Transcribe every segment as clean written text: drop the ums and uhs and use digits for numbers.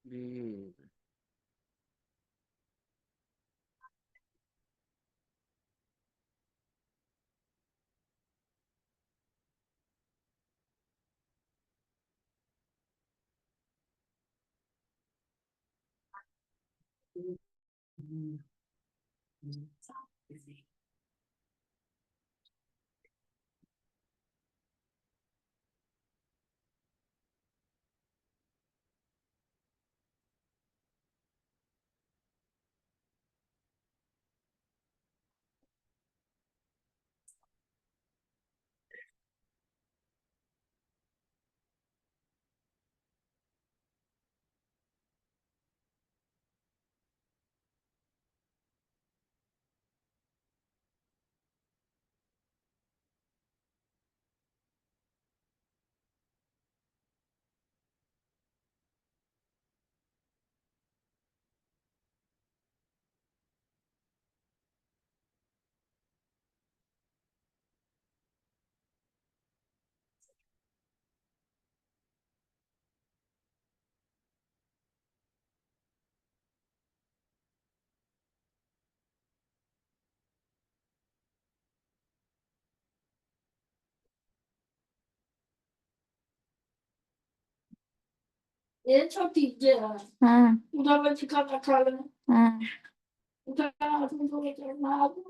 हम्म। ये छोटी जे है। हाँ। उधर में चिकन रखा है। हाँ। उधर में तो ये ना अब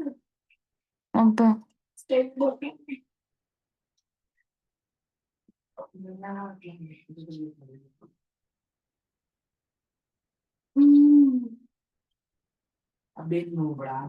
स्टेट बोर्ड अबे नो बड़ा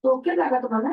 तो क्या लगा तुम्हारा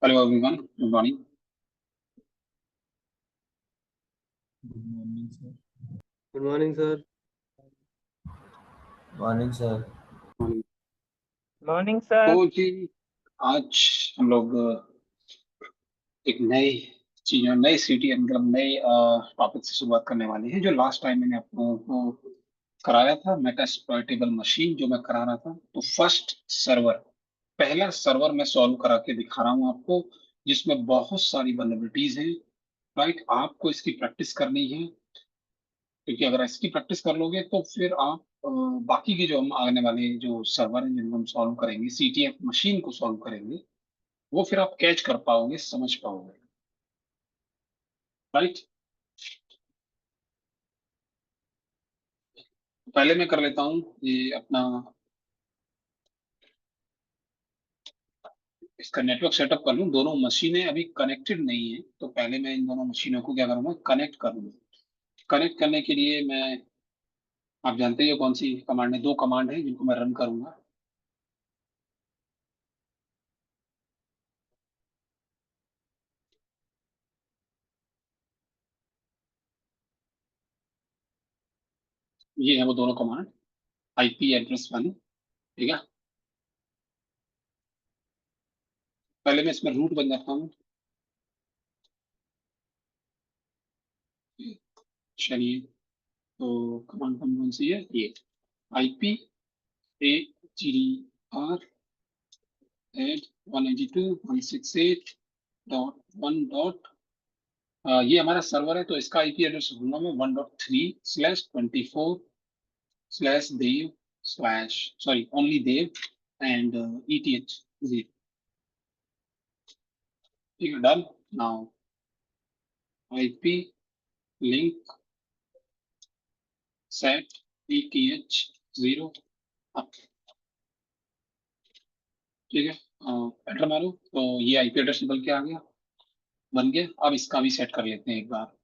Hello everyone, good morning. Good morning, sir. Good morning, sir. Morning, sir. Morning sir. तो जी आज हम लोग एक नई चीजों नई सिटी मतलब नई टॉपिक से शुरुआत करने वाले हैं। जो लास्ट टाइम मैंने आप लोगों को कराया था मेटास्प्लॉइटेबल मशीन जो मैं करा रहा था, तो फर्स्ट सर्वर पहला सर्वर मैं सॉल्व करा के दिखा रहा हूँ आपको, जिसमें बहुत सारी वल्नरेबिलिटीज हैं। राइट, आपको इसकी प्रैक्टिस करनी है, क्योंकि अगर इसकी प्रैक्टिस कर लोगे तो फिर आप बाकी के जो हम आने वाले जो सर्वर हैं जिनको हम सॉल्व करेंगे, सीटीएफ मशीन को सॉल्व करेंगे, वो फिर आप कैच कर पाओगे, समझ पाओगे। राइट, पहले मैं कर लेता हूँ ये अपना इसका नेटवर्क सेटअप कर लूँ। दोनों मशीनें अभी कनेक्टेड नहीं है, तो पहले मैं इन दोनों मशीनों को क्या करूँगा, कनेक्ट कर लूँगा। कनेक्ट करने के लिए मैं, आप जानते ही हो कौन सी कमांड है, दो कमांड है जिनको मैं रन करूंगा। ये है वो दोनों कमांड, आईपी एड्रेस वाली। ठीक है, पहले मैं इसमें रूट बन जाता हूँ। चलिए, तो कमांड कौन सी है, ये आईपी ए जी डी आर एट 192.168.1 ये हमारा सर्वर है, तो इसका आईपी एड्रेस दूंगा मैं 1.3/24/देव slash sorry only dev and ETH 0। ठीक है, done. Now IP link set ETH 0 up. ठीक है, एंटर मारो तो ये आईपी एड्रेस निकल के आ गया, बन गया। अब इसका भी सेट कर लेते हैं एक बार।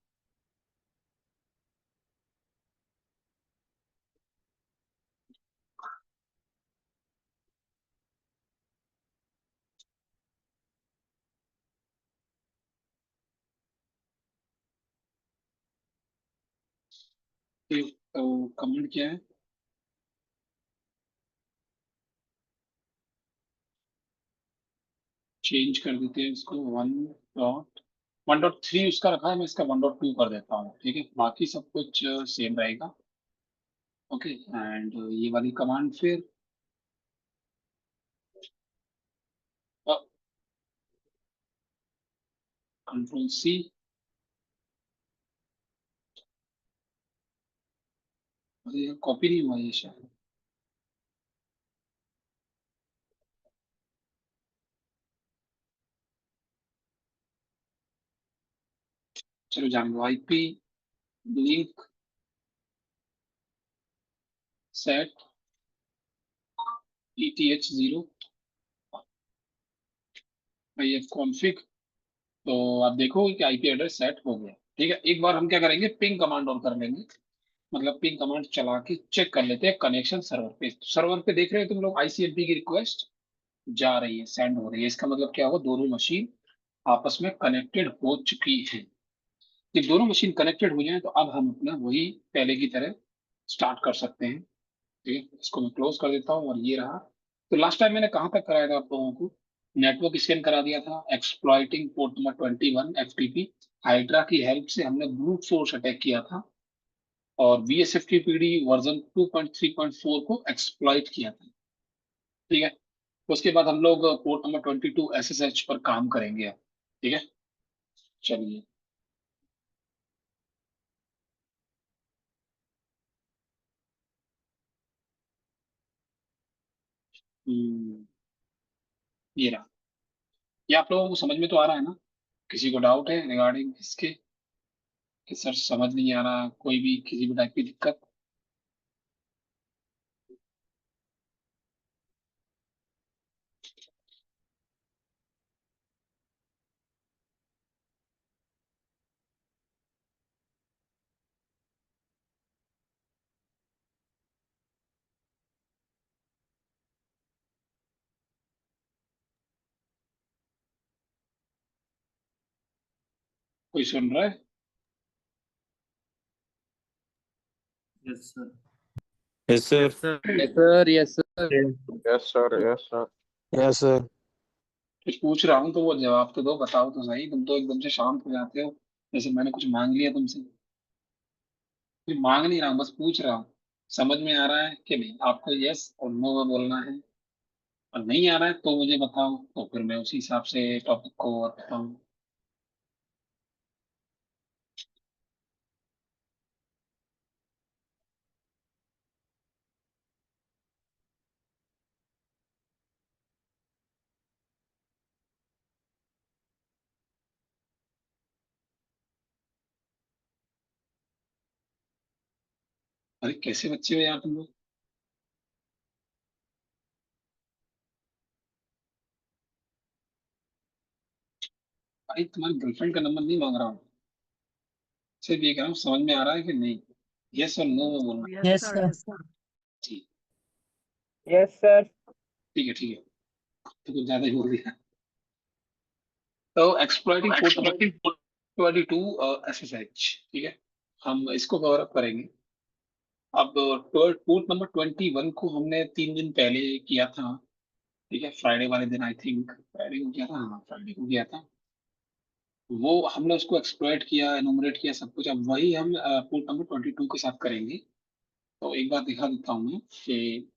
तो कमेंट क्या है, चेंज कर देते हैं इसको 1.3 उसका रखा है, मैं इसका 1.2 कर देता हूँ। ठीक है, बाकी सब कुछ सेम रहेगा। ओके, एंड ये वाली कमांड फिर कंट्रोल सी, ये कॉपी नहीं हुआ ये शायद। चलो जान लो, IP link set ETH0 IF config. तो आप देखो कि आईपी एड्रेस सेट हो गया। ठीक है, एक बार हम क्या करेंगे, पिंग कमांड ऑन कर लेंगे। मतलब पिंग कमांड चला के चेक कर लेते हैं कनेक्शन सर्वर पे। सर्वर पे देख रहे हो तुम लोग, आईसीएमपी की रिक्वेस्ट जा रही है, सेंड हो रही है। इसका मतलब क्या होगा, दोनों मशीन आपस में कनेक्टेड हो चुकी है। जब दोनों मशीन कनेक्टेड हो जाए तो अब हम अपना वही पहले की तरह स्टार्ट कर सकते हैं। ठीक है, इसको मैं क्लोज कर देता हूँ और ये रहा। तो लास्ट टाइम मैंने कहाँ तक कराया था आप लोगों को, नेटवर्क स्कैन करा दिया था, exploiting port number 21 FTP। Hydra की हेल्प से हमने ब्रूट फोर्स अटैक किया था और VSFTPD वर्जन 2.3.4 को एक्सप्लॉइट किया था। ठीक है, उसके बाद हम लोग पोर्ट नंबर 22 SSH पर काम करेंगे अब। ठीक है, चलिए। हम्म, ये रहा। ये आप लोगों को समझ में तो आ रहा है ना? किसी को डाउट है रिगार्डिंग इसके कि सर समझ नहीं आ रहा, कोई भी किसी भी टाइप की दिक्कत? कोई सुन रहा है? Yes, sir. Yes, sir. Yes, sir. Yes, sir. Yes, sir. Yes, sir. Yes, sir. Yes sir. कुछ पूछ रहा हूँ तो वो जवाब तो दो, बताओ तो सही। तुम तो एकदम से शांत हो जाते हो, जैसे मैंने कुछ मांग लिया तुमसे। कुछ मांग नहीं रहा हूँ, बस पूछ रहा हूँ। समझ में आ रहा है कि नहीं? आपको यस और नो में बोलना है। और नहीं आ रहा है तो मुझे बताओ, तो फिर मैं उसी हिसाब से टॉपिक को और बताऊँ। अरे कैसे बच्चे हो यार तुम लोग? भाई तुम्हारी गर्लफ्रेंड का नंबर नहीं मांग रहा हूँ, सिर्फ ये कह रहा हूँ समझ में आ रहा है कि नहीं। यस और नो में बोलना है। Yes sir. ठीक। Yes sir. ठीक है, ठीक है, तो कुछ ज्यादा ही बोल दिया। तो एक्सप्लॉइटिंग पोर्ट नंबर 22 SSH। ठीक है, हम इसको कवर अप करेंगे। अब पोर्ट नंबर 21 को हमने 3 दिन पहले किया था। ठीक है, फ्राइडे वाले दिन, आई थिंक फ्राइडे को किया था, हाँ फ्राइडे को किया था। वो हमने उसको एक्सप्लॉइट किया, एनुमरेट किया, सब कुछ। अब वही हम पोर्ट नंबर 22 के साथ करेंगे। तो एक बार दिखा देता हूँ मैं कि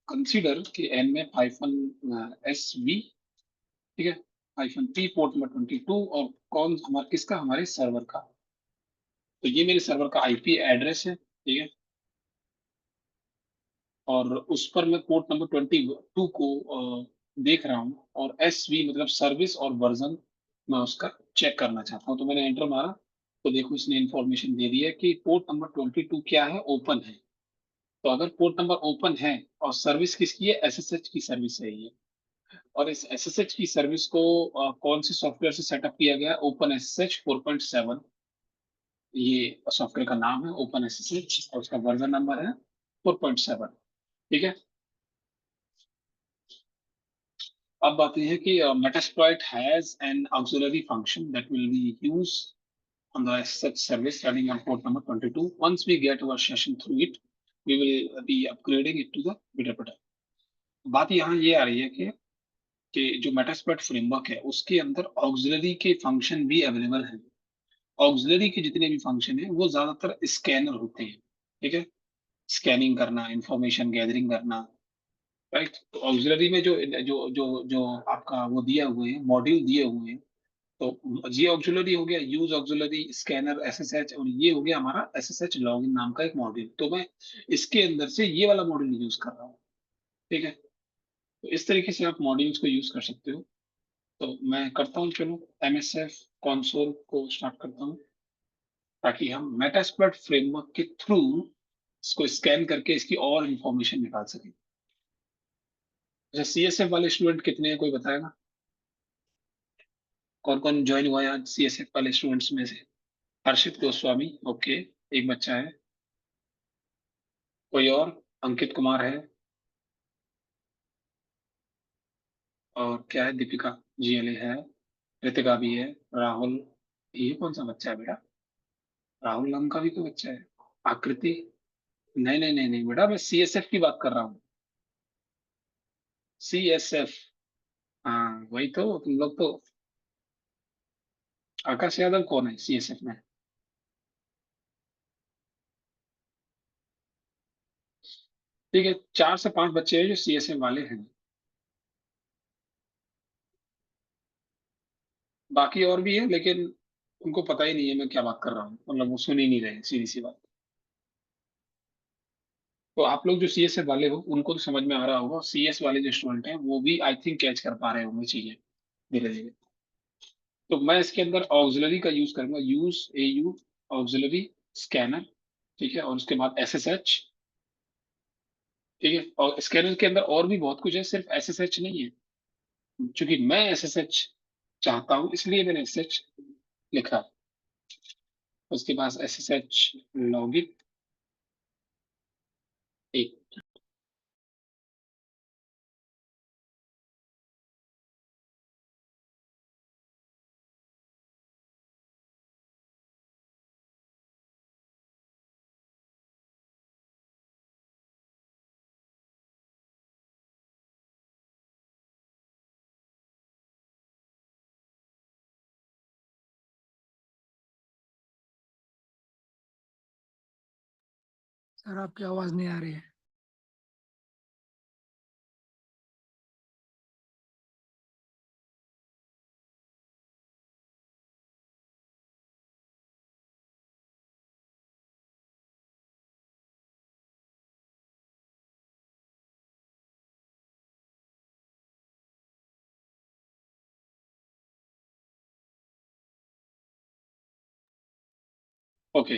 कंसीडर के एन में -SV। ठीक है, -P पोर्ट नंबर 22, और कौन हमारा किसका, हमारे सर्वर का। तो ये मेरे सर्वर का आईपी एड्रेस है। ठीक है, और उस पर मैं पोर्ट नंबर 22 को देख रहा हूँ, और SV मतलब सर्विस और वर्जन मैं उसका चेक करना चाहता हूँ। तो मैंने एंटर मारा, तो देखो इसने इंफॉर्मेशन दे दी है कि पोर्ट नंबर 22 क्या है, ओपन है। तो अगर पोर्ट नंबर ओपन है और सर्विस किसकी है, SSH की सर्विस है ये। और इस SSH की सर्विस को कौन से सॉफ्टवेयर से सेटअप किया गया है, ओपन SSH 4.7। ये सॉफ्टवेयर का नाम है ओपन SSH, और उसका वर्जन नंबर है 4.7। ठीक है, अब बात यह है कि Metasploit has an auxiliary function that will be used on the SSH service running on port number 22. Once we get our session through it, we will be upgrading it to the beta product. बात यहाँ ये आ रही है कि जो Metasploit framework है उसके अंदर ऑक्सिलरी के फंक्शन भी अवेलेबल हैं। ऑक्सिलरी के जितने भी फंक्शन हैं वो ज्यादातर स्कैनर होते हैं। ठीक है, स्कैनिंग करना, इंफॉर्मेशन गैदरिंग करना, राइट। तो ऑक्सिलरी में जो जो जो जो आपका वो दिया हुए हैं, मॉड्यूल दिए हुए हैं, तो ये ऑक्सिलरी हो गया, यूज ऑक्सिलरी स्कैनर एसएसएच, और ये हो गया हमारा एसएसएच लॉगिन नाम का एक मॉड्यूल। तो मैं इसके अंदर से ये वाला मॉड्यूल यूज कर रहा हूँ। ठीक है, तो इस तरीके से आप मॉड्यूल्स को यूज कर सकते हो। तो मैं करता हूँ, चलो एमएसएफ कंसोल को स्टार्ट करता हूँ, ताकि हम मेटास्प्लॉइट फ्रेमवर्क के थ्रू इसको स्कैन करके इसकी और इंफॉर्मेशन निकाल सकें। अच्छा, सीएसएफ वाले स्टूडेंट कितने हैं, कोई बताएगा? कौन कौन ज्वाइन हुआ है आज सीएसएफ वाले स्टूडेंट्स में से? हर्षित गोस्वामी, ओके, एक बच्चा है। कोई और? अंकित कुमार है, और क्या है, दीपिका जीएलए है, रितिका भी है, राहुल, ये कौन सा बच्चा है बेटा? राहुल नाम का भी कोई बच्चा है? आकृति, नहीं नहीं नहीं नहीं बेटा, मैं सीएसएफ की बात कर रहा हूँ, सीएसएफ। हाँ वही तो, तुम लोग तो। आकाश यादव कौन है सीएसएफ में? ठीक है, 4 से 5 बच्चे हैं जो सीएसएफ वाले हैं। बाकी और भी है, लेकिन उनको पता ही नहीं है मैं क्या बात कर रहा हूँ, मतलब वो सुन ही नहीं रहे, सीधी सी बात। तो आप लोग जो सीएसएफ वाले हो उनको तो समझ में आ रहा होगा, सीएस वाले जो स्टूडेंट हैं वो भी आई थिंक कैच कर पा रहे होंगे चीजें धीरे धीरे। तो मैं इसके अंदर ऑक्सिलरी का यूज करूंगा, यूज एयू ऑक्सिलरी स्कैनर। ठीक है, और उसके बाद एसएसएच। ठीक है, और स्कैनर के अंदर और भी बहुत कुछ है, सिर्फ एसएसएच नहीं है। क्योंकि मैं एसएसएच चाहता हूं, इसलिए मैंने एसएसएच लिखा। उसके बाद एसएसएच लॉगिन, एक। सर आपकी आवाज नहीं आ रही है। ओके,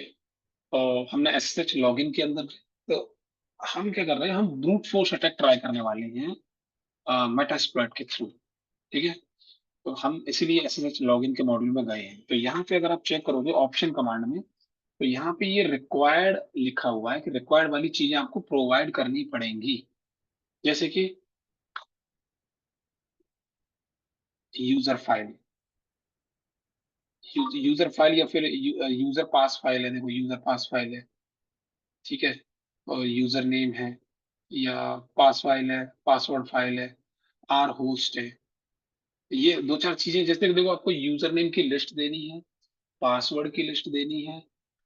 तो हमने एसएसएच लॉगिन के अंदर, तो हम क्या कर रहे हैं, हम ब्रूट फोर्स अटैक ट्राई करने वाले हैं मेटास्प्लॉइट के थ्रू। ठीक है, तो हम इसीलिए एसएसएच लॉगिन के मॉड्यूल में गए हैं। तो यहाँ पे अगर आप चेक करोगे ऑप्शन कमांड में, तो यहाँ पे ये रिक्वायर्ड लिखा हुआ है कि रिक्वायर्ड वाली चीजें आपको प्रोवाइड करनी पड़ेंगी, जैसे कि यूजर फाइल, यूजर फाइल, या फिर यूजर पास फाइल है, देखो यूजर पास फाइल है। ठीक है, और यूजर नेम है, या पास फाइल है, पासवर्ड फाइल है, आर होस्ट है। ये 2 4 चीजें, जैसे कि देखो आपको यूजर नेम की लिस्ट देनी है, पासवर्ड की लिस्ट देनी है,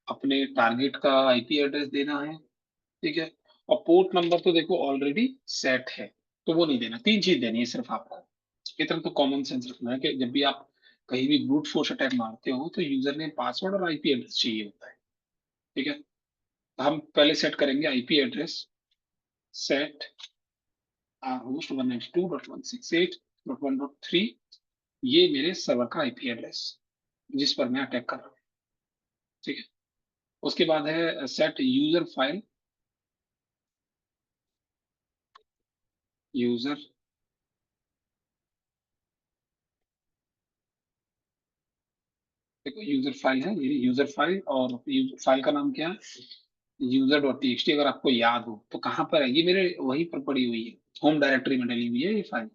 अपने टारगेट का आईपी एड्रेस देना है। ठीक है, और पोर्ट नंबर तो देखो ऑलरेडी सेट है, तो वो नहीं देना। 3 चीज देनी है सिर्फ आपको। इतना तो कॉमन सेंस रखना है कि जब भी आप कहीं भी ब्रूट फोर्स अटैक मारते हो तो यूजर नेम, पासवर्ड और आईपी एड्रेस चाहिए होता है। ठीक है, तो हम पहले सेट करेंगे आईपी एड्रेस, सेट होस्ट 192.168.1.3, ये मेरे सर्वर का आईपी एड्रेस जिस पर मैं अटैक कर रहा हूँ। ठीक है, उसके बाद है सेट यूजर फाइल, यूजर, देखो यूजर फाइल है ये, यूजर फाइल, और यूजर फाइल का नाम क्या है, यूजर डॉट टी। अगर आपको याद हो तो कहाँ पर है ये, मेरे वहीं पर पड़ी हुई है, होम डायरेक्टरी में डली हुई है ये फाइल,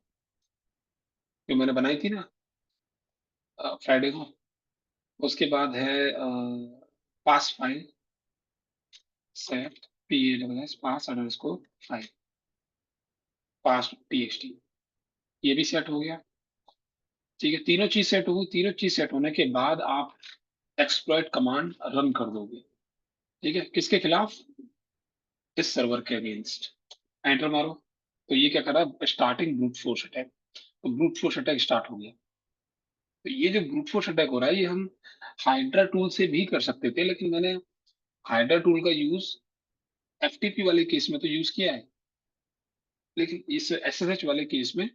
जो मैंने बनाई थी ना फ्राइडे को। उसके बाद है pass file, set P A double S pass underscore file, pass T. ये भी सेट हो गया। ठीक है, तीनों चीज सेट हो गई। तीनों चीज सेट होने के बाद आप एक्सप्लॉइट कमांड रन कर दोगे। ठीक है, किसके खिलाफ? इस सर्वर के अगेंस्ट, एंटर मारो। तो ये क्या कर रहा है, स्टार्टिंग ब्रूट फोर्स अटैक। तो ब्रूट फोर्स अटैक स्टार्ट हो गया। तो ये जो ब्रूट फोर्स अटैक हो रहा है ये हम हाइड्रा टूल से भी कर सकते थे, लेकिन मैंने हाइड्रा टूल का यूज एफटीपी वाले केस में तो यूज किया है, लेकिन इस एसएसएच वाले केस में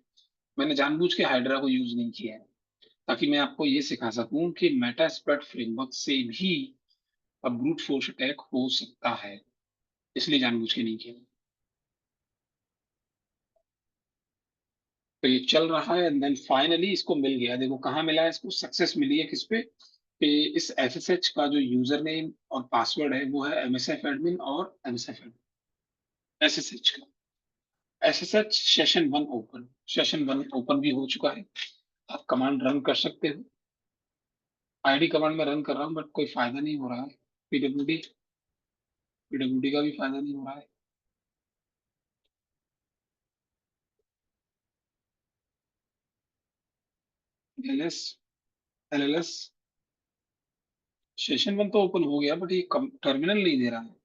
मैंने जानबूझ के हाइड्रा को यूज नहीं किया है, ताकि मैं आपको ये सिखा सकूं कि मेटास्प्लॉइट फ्रेमवर्क से भी अब ब्रूट फोर्स अटैक हो सकता है, इसलिए जानबूझ के नहीं किया। तो ये चल रहा है एंड देन फाइनली इसको मिल गया। देखो कहाँ मिला है, इसको सक्सेस मिली है किस पे, कि इस एसएसएच का जो यूजर नेम और पासवर्ड है वो है एमएसएफ एडमिन और एमएसएफ एडमिन एसएसएच का। एसएसएच सेशन 1 ओपन भी हो चुका है। आप कमांड रन कर सकते हो। आईडी कमांड में रन कर रहा हूँ बट कोई फायदा नहीं हो रहा है। पीडब्ल्यूडी का भी फायदा नहीं हो रहा है। एलएस एलएलएस सेशन 1 तो ओपन हो गया बट ये टर्मिनल नहीं दे रहा है,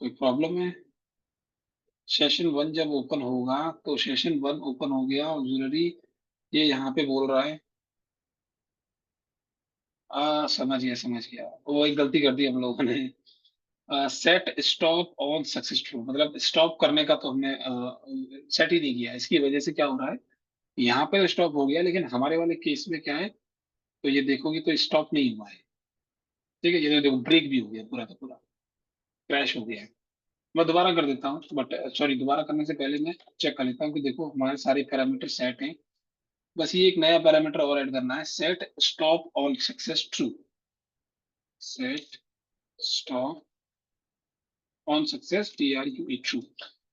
कोई प्रॉब्लम है। सेशन 1 जब ओपन होगा तो सेशन 1 ओपन हो गया और ऑक्सिलरी ये यहाँ पे बोल रहा है, समझ गया वो एक गलती कर दी हम लोगों ने। सेट स्टॉप ऑन सक्सेसफुल, मतलब स्टॉप करने का तो हमने सेट ही नहीं किया। इसकी वजह से क्या हो रहा है, यहाँ पे तो स्टॉप हो गया लेकिन हमारे वाले केस में क्या है, तो ये देखोगे तो स्टॉप नहीं हुआ है। ठीक है, ये देखो ब्रेक भी हो गया पूरा का पूरा, क्रैश हो गया है। मैं दोबारा कर देता हूँ बट सॉरी, दोबारा करने से पहले मैं चेक कर लेता हूँ कि देखो हमारे सारे पैरामीटर सेट हैं। बस ये एक नया पैरामीटर और ऐड करना है, set stop on success true. Set stop on success TRUE true.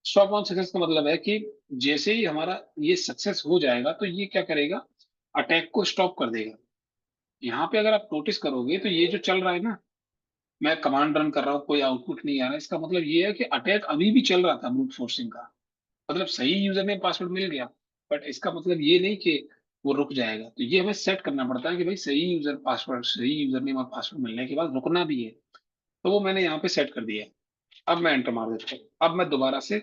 Stop on success का मतलब है कि जैसे ही हमारा ये सक्सेस हो जाएगा तो ये क्या करेगा, अटैक को स्टॉप कर देगा। यहाँ पे अगर आप नोटिस करोगे तो ये जो चल रहा है ना, मैं कमांड रन कर रहा हूँ कोई आउटपुट नहीं आ रहा है, इसका मतलब ये है कि अटैक अभी भी चल रहा था ब्रूट फोर्सिंग का। मतलब सही यूजर नेम पासवर्ड मिल गया बट इसका मतलब ये नहीं कि वो रुक जाएगा। तो ये हमें सेट करना पड़ता है कि भाई सही यूजर नेम और पासवर्ड मिलने के बाद रुकना भी है। तो वो मैंने यहाँ पे सेट कर दिया है। अब मैं एंटर मार देता हूँ। अब मैं दोबारा से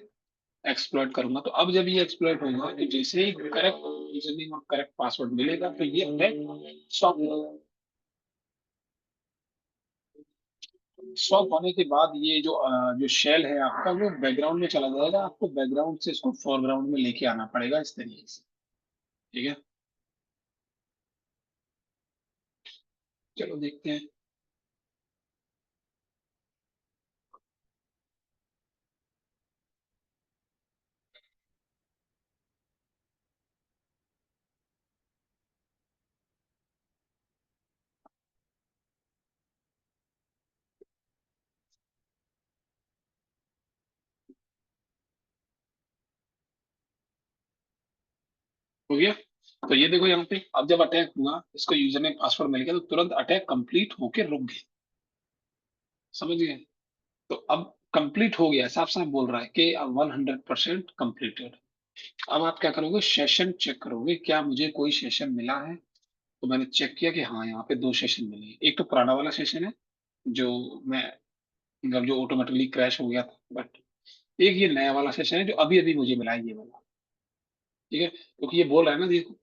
एक्सप्लॉइट करूंगा। तो अब जब ये एक्सप्लॉइट होगा तो जैसे ही करेक्ट यूजर नेम और करेक्ट पासवर्ड मिलेगा तो ये अटैक स्टॉप होगा। स्टॉप होने के बाद ये जो शेल है आपका वो बैकग्राउंड में चला जाएगा। आपको बैकग्राउंड से इसको फोरग्राउंड में लेके आना पड़ेगा इस तरीके से। ठीक है, चलो देखते हैं। हो गया। तो ये देखो यहाँ पे अब जब अटैक हुआ, इसको यूजर नेम पासवर्ड मिल गया तो तुरंत अटैक कंप्लीट होके रुक गया। समझ गए। तो अब कंप्लीट हो गया, साफ साफ बोल रहा है कि 100% कंप्लीटेड। अब आप क्या करोगे, सेशन चेक करोगे क्या मुझे कोई सेशन मिला है। तो मैंने चेक किया कि हाँ यहाँ पे 2 सेशन मिले हैं। एक तो पुराना वाला सेशन है जो मैं मतलब जो ऑटोमेटिकली क्रैश हो गया था, बट एक ये नया वाला सेशन है जो अभी अभी मुझे मिला है ये वाला। ठीक है, क्योंकि ये बोल रहा है ना देखो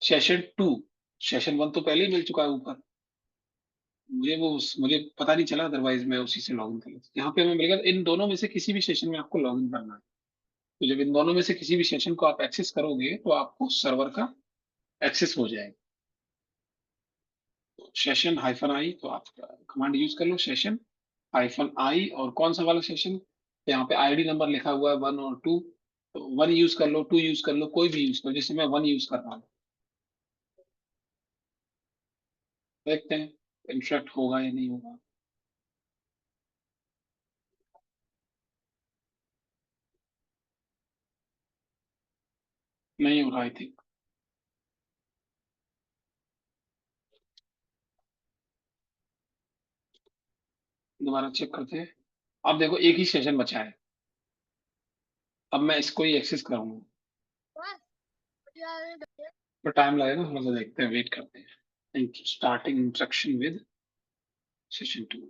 सेशन 2, सेशन 1 तो पहले ही मिल चुका है ऊपर। मुझे पता नहीं चला, अदरवाइज मैं उसी से लॉगिन कर लेता। यहाँ पे हमें मिलेगा इन दोनों में से किसी भी सेशन में आपको लॉगिन करना है। तो जब इन दोनों में से किसी भी सेशन को आप एक्सेस करोगे तो आपको सर्वर का एक्सेस हो जाएगा। तो सेशन-i, तो आप कमांड यूज कर लो सेशन-i। और कौन सा वाला सेशन, यहाँ पे आईडी नंबर लिखा हुआ है 1 और 2। तो 1 यूज कर लो, 2 यूज कर लो, कोई भी यूज करो। जैसे मैं 1 यूज कर रहा हूँ, देखते हैं इंस्ट्रक्ट होगा या नहीं होगा। नहीं हो रहा आई थिंक। दोबारा चेक करते हैं। अब देखो एक ही सेशन बचा है, अब मैं इसको ही एक्सेस करूंगा। तो टाइम लगेगा, हम लोग देखते हैं, वेट करते हैं। Starting instruction with session 2।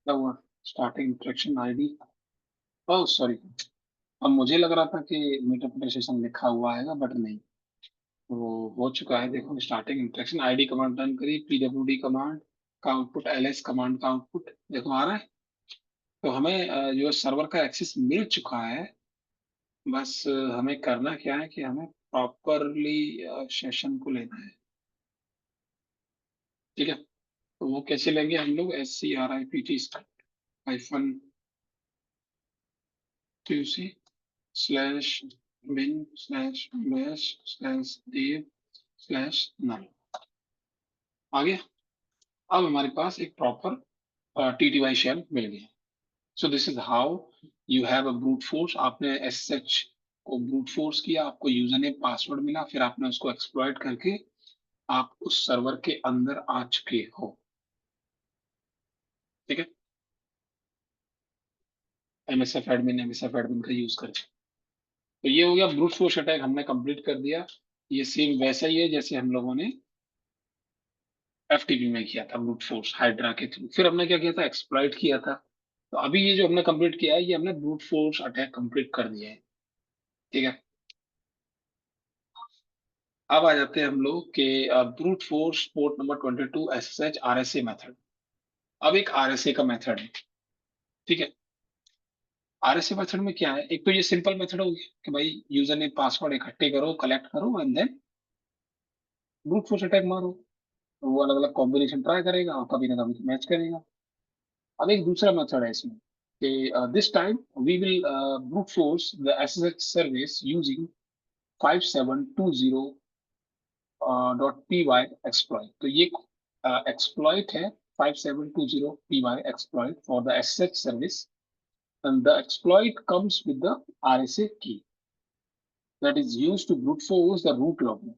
क्या हुआ? Starting instruction ID, oh sorry. अब मुझे लग रहा था कि मीटर सेशन लिखा हुआ है, बट नहीं, वो हो चुका है। देखो, starting instruction ID command run करी, पीडब्ल्यूडी कमांड का आउटपुट, एलएस कमांड का आउटपुट देखो आ रहा है। तो हमें जो सर्वर का एक्सेस मिल चुका है। बस हमें करना क्या है कि हमें प्रॉपरली सेशन को लेना है। ठीक है, तो वो कैसे लेंगे हम लोग? SCRIPT hyphen QC slash bin slash bash slash dev slash null. आगे अब हमारे पास एक प्रॉपर TTY शेल मिल गया। So this is how you have a brute force. आपने SSH को ब्रूट फोर्स किया, आपको यूजर नेम पासवर्ड मिला, फिर आपने उसको एक्सप्लॉइट करके आप उस सर्वर के अंदर आ चुके हो। ठीक है, MSF एडमिन का यूज करके। तो ये हो गया ब्रूट फोर्स अटैक, हमने कंप्लीट कर दिया। ये सेम वैसा ही है जैसे हम लोगों ने FTP में किया था, ब्रूट फोर्स हाइड्रा के थ्रू। फिर हमने क्या किया था? एक्सप्लॉइट किया था। तो अभी ये जो हमने कंप्लीट किया है, ये हमने ब्रूट फोर्स अटैक कंप्लीट कर दिया है। ठीक है, अब आ जाते हैं हम लोग के brute force port number 22 SSH RSA method. अब एक RSA का मेथड है। ठीक है, RSA मेथड में क्या है? एक तो ये सिंपल मेथड हो गया कि भाई यूजर ने पासवर्ड इकट्ठे करो, कलेक्ट करो and then brute force attack मारो। तो वो अलग अलग कॉम्बिनेशन ट्राई करेगा और कभी ना कभी तो मैच करेगा। अब एक दूसरा मेथड है इसमें कि this time we will brute force the SSH service using 5720 .py exploit। तो ये exploit है 5720 py exploit for the SSH service, and the exploit comes with the RSA key that is used to brute force the root login.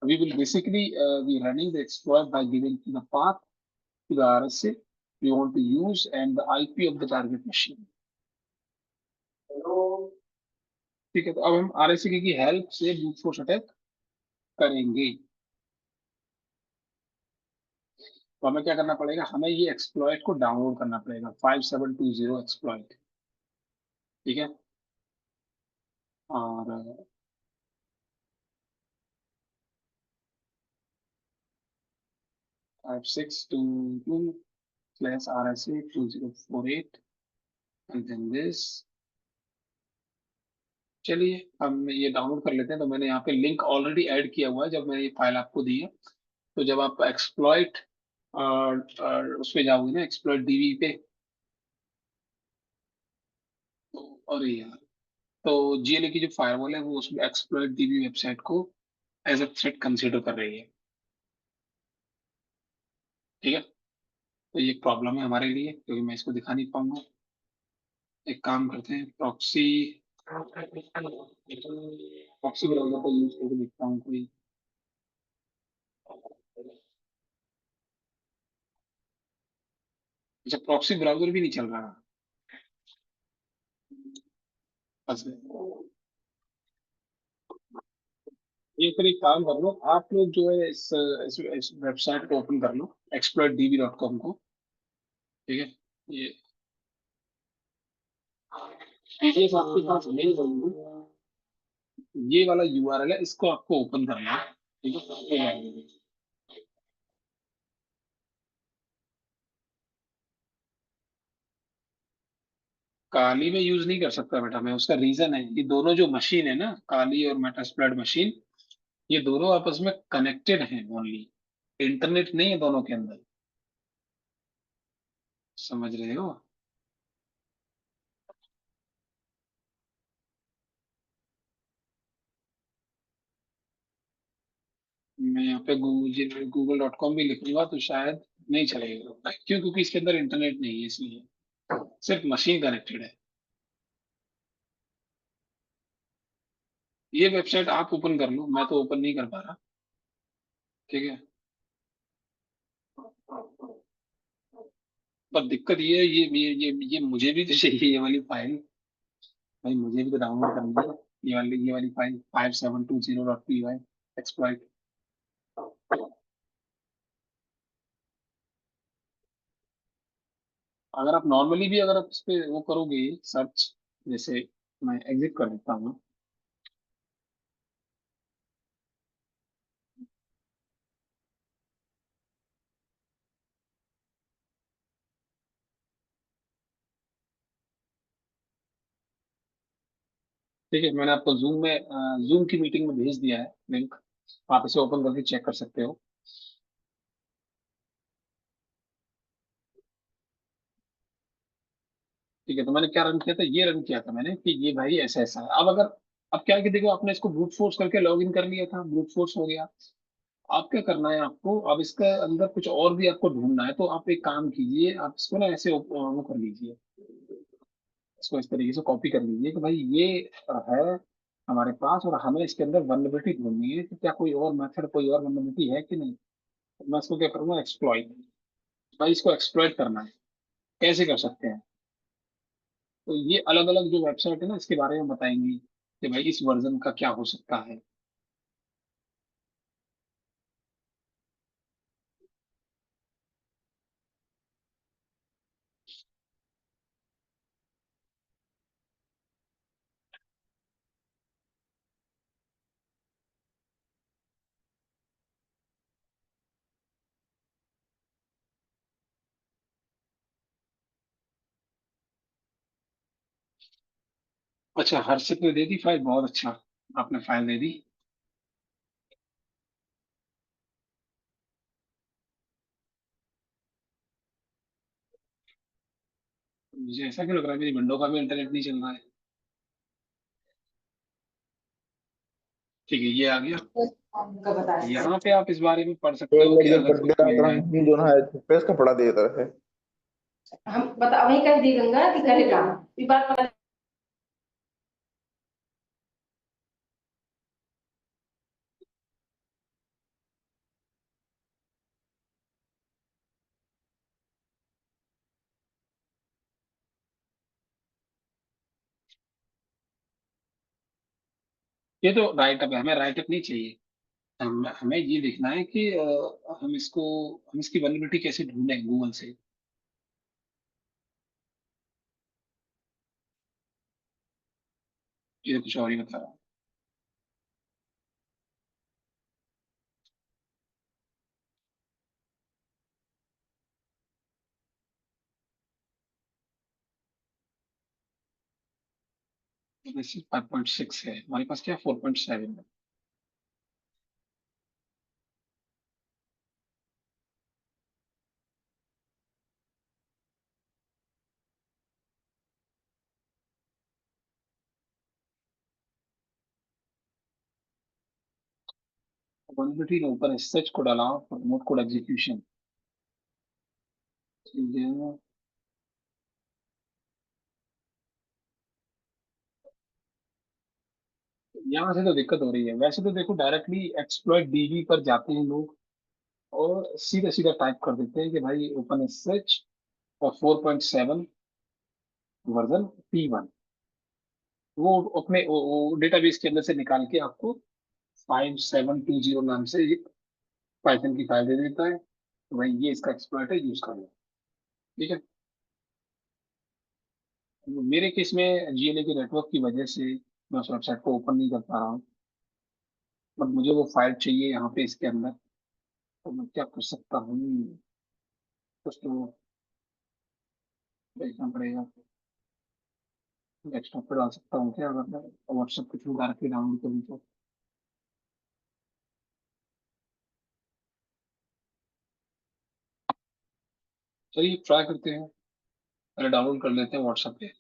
We will basically be running the exploit by giving the path to the RSA we want to use and the IP of the target machine. ठीक है, तो अब हम RSA की help से brute force attack करेंगे। तो हमें क्या करना पड़ेगा? हमें ये एक्सप्लॉइट को डाउनलोड करना पड़ेगा, 5720 एक्सप्लॉइट। ठीक है, और 5622/RSA 2048 and then this। चलिए हम ये डाउनलोड कर लेते हैं। तो मैंने यहाँ पे लिंक ऑलरेडी ऐड किया हुआ है जब मैंने ये फाइल आपको दी है। तो जब आप एक्सप्लॉइट उस पे जाओगे ना, एक्सप्लॉइट DB पे, तो अरे यार, तो GLA की जो फायरवॉल है वो उसमें एक्सप्लॉइट DB वेबसाइट को एज अ थ्रेट कंसीडर कर रही है। ठीक है, तो ये प्रॉब्लम है हमारे लिए क्योंकि मैं इसको दिखा नहीं पाऊंगा। एक काम करते हैं, प्रॉक्सी प्रॉक्सी ब्राउजर का यूज करके देखता हूँ कोई। अच्छा, प्रॉक्सी ब्राउजर भी नहीं चल रहा। बस ये फिर एक काम कर लो, आप लोग जो है इस वेबसाइट को ओपन कर लो, exploitdb.com को। ठीक है, ये ये आपके पास मेल होगी, ये वाला URL है, इसको आपको ओपन करना है। ठीक है, काली में यूज नहीं कर सकता बेटा मैं, उसका रीजन है, ये दोनों जो मशीन है ना, काली और मेटास्प्लॉइट मशीन, ये दोनों आपस में कनेक्टेड हैं ओनली, इंटरनेट नहीं है दोनों के अंदर। समझ रहे हो? मैं यहाँ पे google.com भी लिखूंगा तो शायद नहीं चलेगा। क्यों? क्योंकि इसके अंदर इंटरनेट नहीं है, इसलिए सिर्फ मशीन कनेक्टेड है। ये वेबसाइट आप ओपन कर लो, मैं तो ओपन नहीं कर पा रहा। ठीक है, पर दिक्कत ये है, ये मुझे भी तो चाहिए ये वाली फाइल। भाई मुझे भी तो डाउनलोड करनी है ये वाली फाइल 5720.py एक्सप्लॉइट। अगर आप नॉर्मली भी अगर आप इस पे वो करोगे सर्च, जैसे मैं एग्जिट कर देता हूँ। ठीक है, मैंने आपको जूम में जूम की मीटिंग में भेज दिया है लिंक। आप इसे ओपन करके चेक कर सकते हो। ठीक है, तो मैंने क्या रन किया था, ये रन किया था मैंने कि ये भाई ऐसा ऐसा है। अब अगर, अब क्या है कि देखो, आपने इसको ब्रूट फोर्स करके लॉग इन कर लिया था, ब्रूट फोर्स हो गया। आप क्या करना है आपको, अब इसके अंदर कुछ और भी आपको ढूंढना है, तो आप एक काम कीजिए, आप इसको ना ऐसे वो कर लीजिए, इसको इस तरीके से कॉपी कर लीजिए कि भाई ये है हमारे पास, और हमें इसके अंदर वल्नरेबिलिटी ढूंढनी है कि क्या कोई और मेथड, कोई और वल्नरेबिलिटी है कि नहीं। तो मैं इसको क्या करूंगा, एक्सप्लॉइट। भाई इसको एक्सप्लॉइट करना है, कैसे कर सकते हैं। तो ये अलग अलग जो वेबसाइट है ना, इसके बारे में बताएंगी कि भाई इस वर्जन का क्या हो सकता है। अच्छा, हर्षित ने दे दी फाइल, बहुत अच्छा, आपने फाइल दे दी। मुझे ऐसा क्यों लग रहा है मेरी विंडो का भी इंटरनेट नहीं चल रहा है। ठीक है, ये आ गया। यहाँ पे आप इस बारे में पढ़ सकते हो कि लड़कियों अगर पर कोई व्याकरण क्वेरी जो ना है प्रेस कपड़ा देता है। हम बता वही कर दी गंगा कि करेगा ये बात पता। ये तो राइटअप है, हमें राइटअप नहीं चाहिए। हमें ये देखना है कि हम इसको, हम इसकी वल्नरेबिलिटी कैसे ढूंढें गूगल से। ये तो कुछ और ही बता रहा है। 5.6 है हमारे पास, क्या 4.7 है। वल्नरेबिलिटी के ऊपर सच को डाला, प्रमोट कोड एग्जीक्यूशन। यहाँ से तो दिक्कत हो रही है। वैसे तो देखो, डायरेक्टली एक्सप्लॉइट डीबी पर जाते हैं लोग और सीधा सीधा टाइप कर देते हैं कि भाई ओपन एसएच और 4.7 वर्जन P1। वो अपने वो डेटाबेस के अंदर से निकाल के आपको 5720 नाम से पाइथन की फाइल दे देता है, तो भाई ये इसका एक्सप्लॉइट है, यूज कर लो। ठीक है। तो मेरे केस में जीएलए के नेटवर्क की वजह से मैं उस वेबसाइट को ओपन नहीं कर पा रहा हूँ, बट मुझे वो फाइल चाहिए यहाँ पे इसके अंदर। तो मैं क्या कर सकता हूँ, कुछ तो देखना पड़ेगा। डेस्कटॉप पे डाल सकता हूँ क्या, अगर मैं व्हाट्सएप के थ्रू डायरेक्टली डाउनलोड करूँ तो। चलिए ट्राई करते हैं, पहले डाउनलोड कर लेते हैं व्हाट्सएप पे।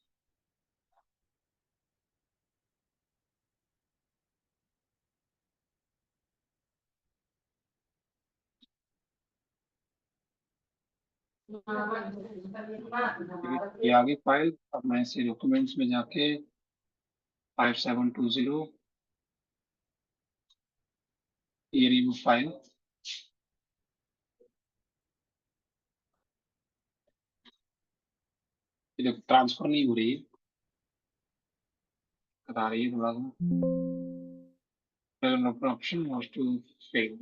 ये आ गई फाइल। अब मैं इसे डॉक्यूमेंट्स में जाके 5720, ये रही वो फाइल। ये देखो ट्रांसफर नहीं हो रही है, बता रही है थोड़ा सा option was to fail.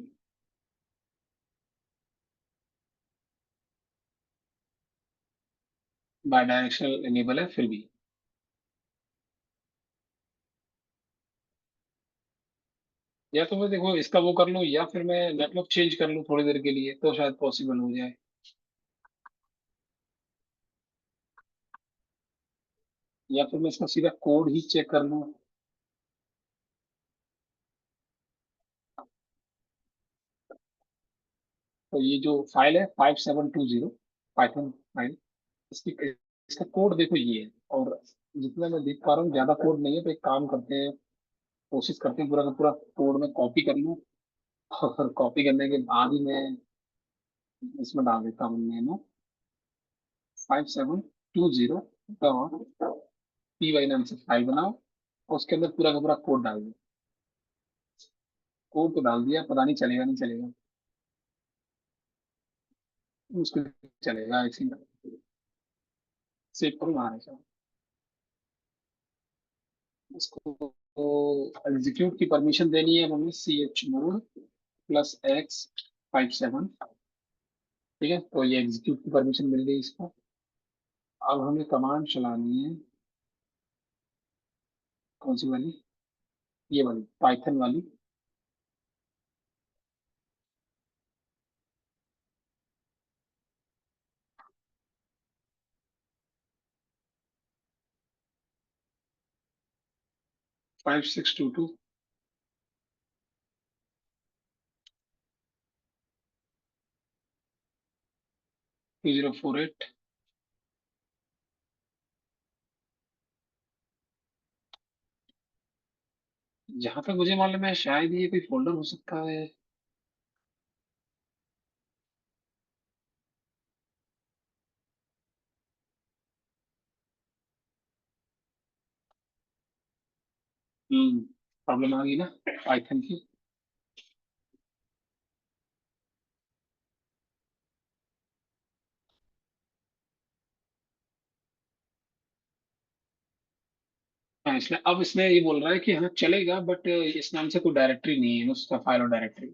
Bidirectional enable है फिर भी। या तो मैं देखो इसका वो कर लूँ, या फिर मैं नेटवर्क चेंज कर लूँ थोड़ी देर के लिए, तो शायद पॉसिबल हो जाए। या फिर मैं इसका सीधा कोड ही चेक कर लूँ। तो ये जो फाइल है 5720 पाइथन फाइल, इसकी इसका कोड देखो ये है। और जितना मैं देख पा रहा हूँ ज्यादा कोड नहीं है, तो एक काम करते हैं, कोशिश करते हैं पूरा का पूरा कोड में कॉपी कर लूँ। और कॉपी करने के बाद ही मैं इसमें डाल देता हूँ मैंने 5720 पी वाई नाम से फाइल बनाओ, और उसके अंदर पूरा का पूरा कोड डाल दो। कोड तो डाल दिया, पता नहीं चलेगा नहीं चलेगा, मुश्किल चलेगा ऐसे ही। सेव करूँ वहां से इसको। एग्जीक्यूट की परमिशन देनी है हमें, सी एच मोड +X 57। ठीक है, तो ये एग्जीक्यूट की परमिशन मिल गई इसको। अब हमें कमांड चलानी है, कौन सी वाली, ये वाली पाइथन वाली। 5622 2048। जहां तक मुझे मालूम है शायद ये कोई फोल्डर हो सकता है। प्रॉब्लम आ गई ना पाइथन की। हाँ, इसने अब इसने ये बोल रहा है कि हाँ चलेगा, बट इस नाम से कोई डायरेक्टरी नहीं है, उसका फाइल और डायरेक्टरी।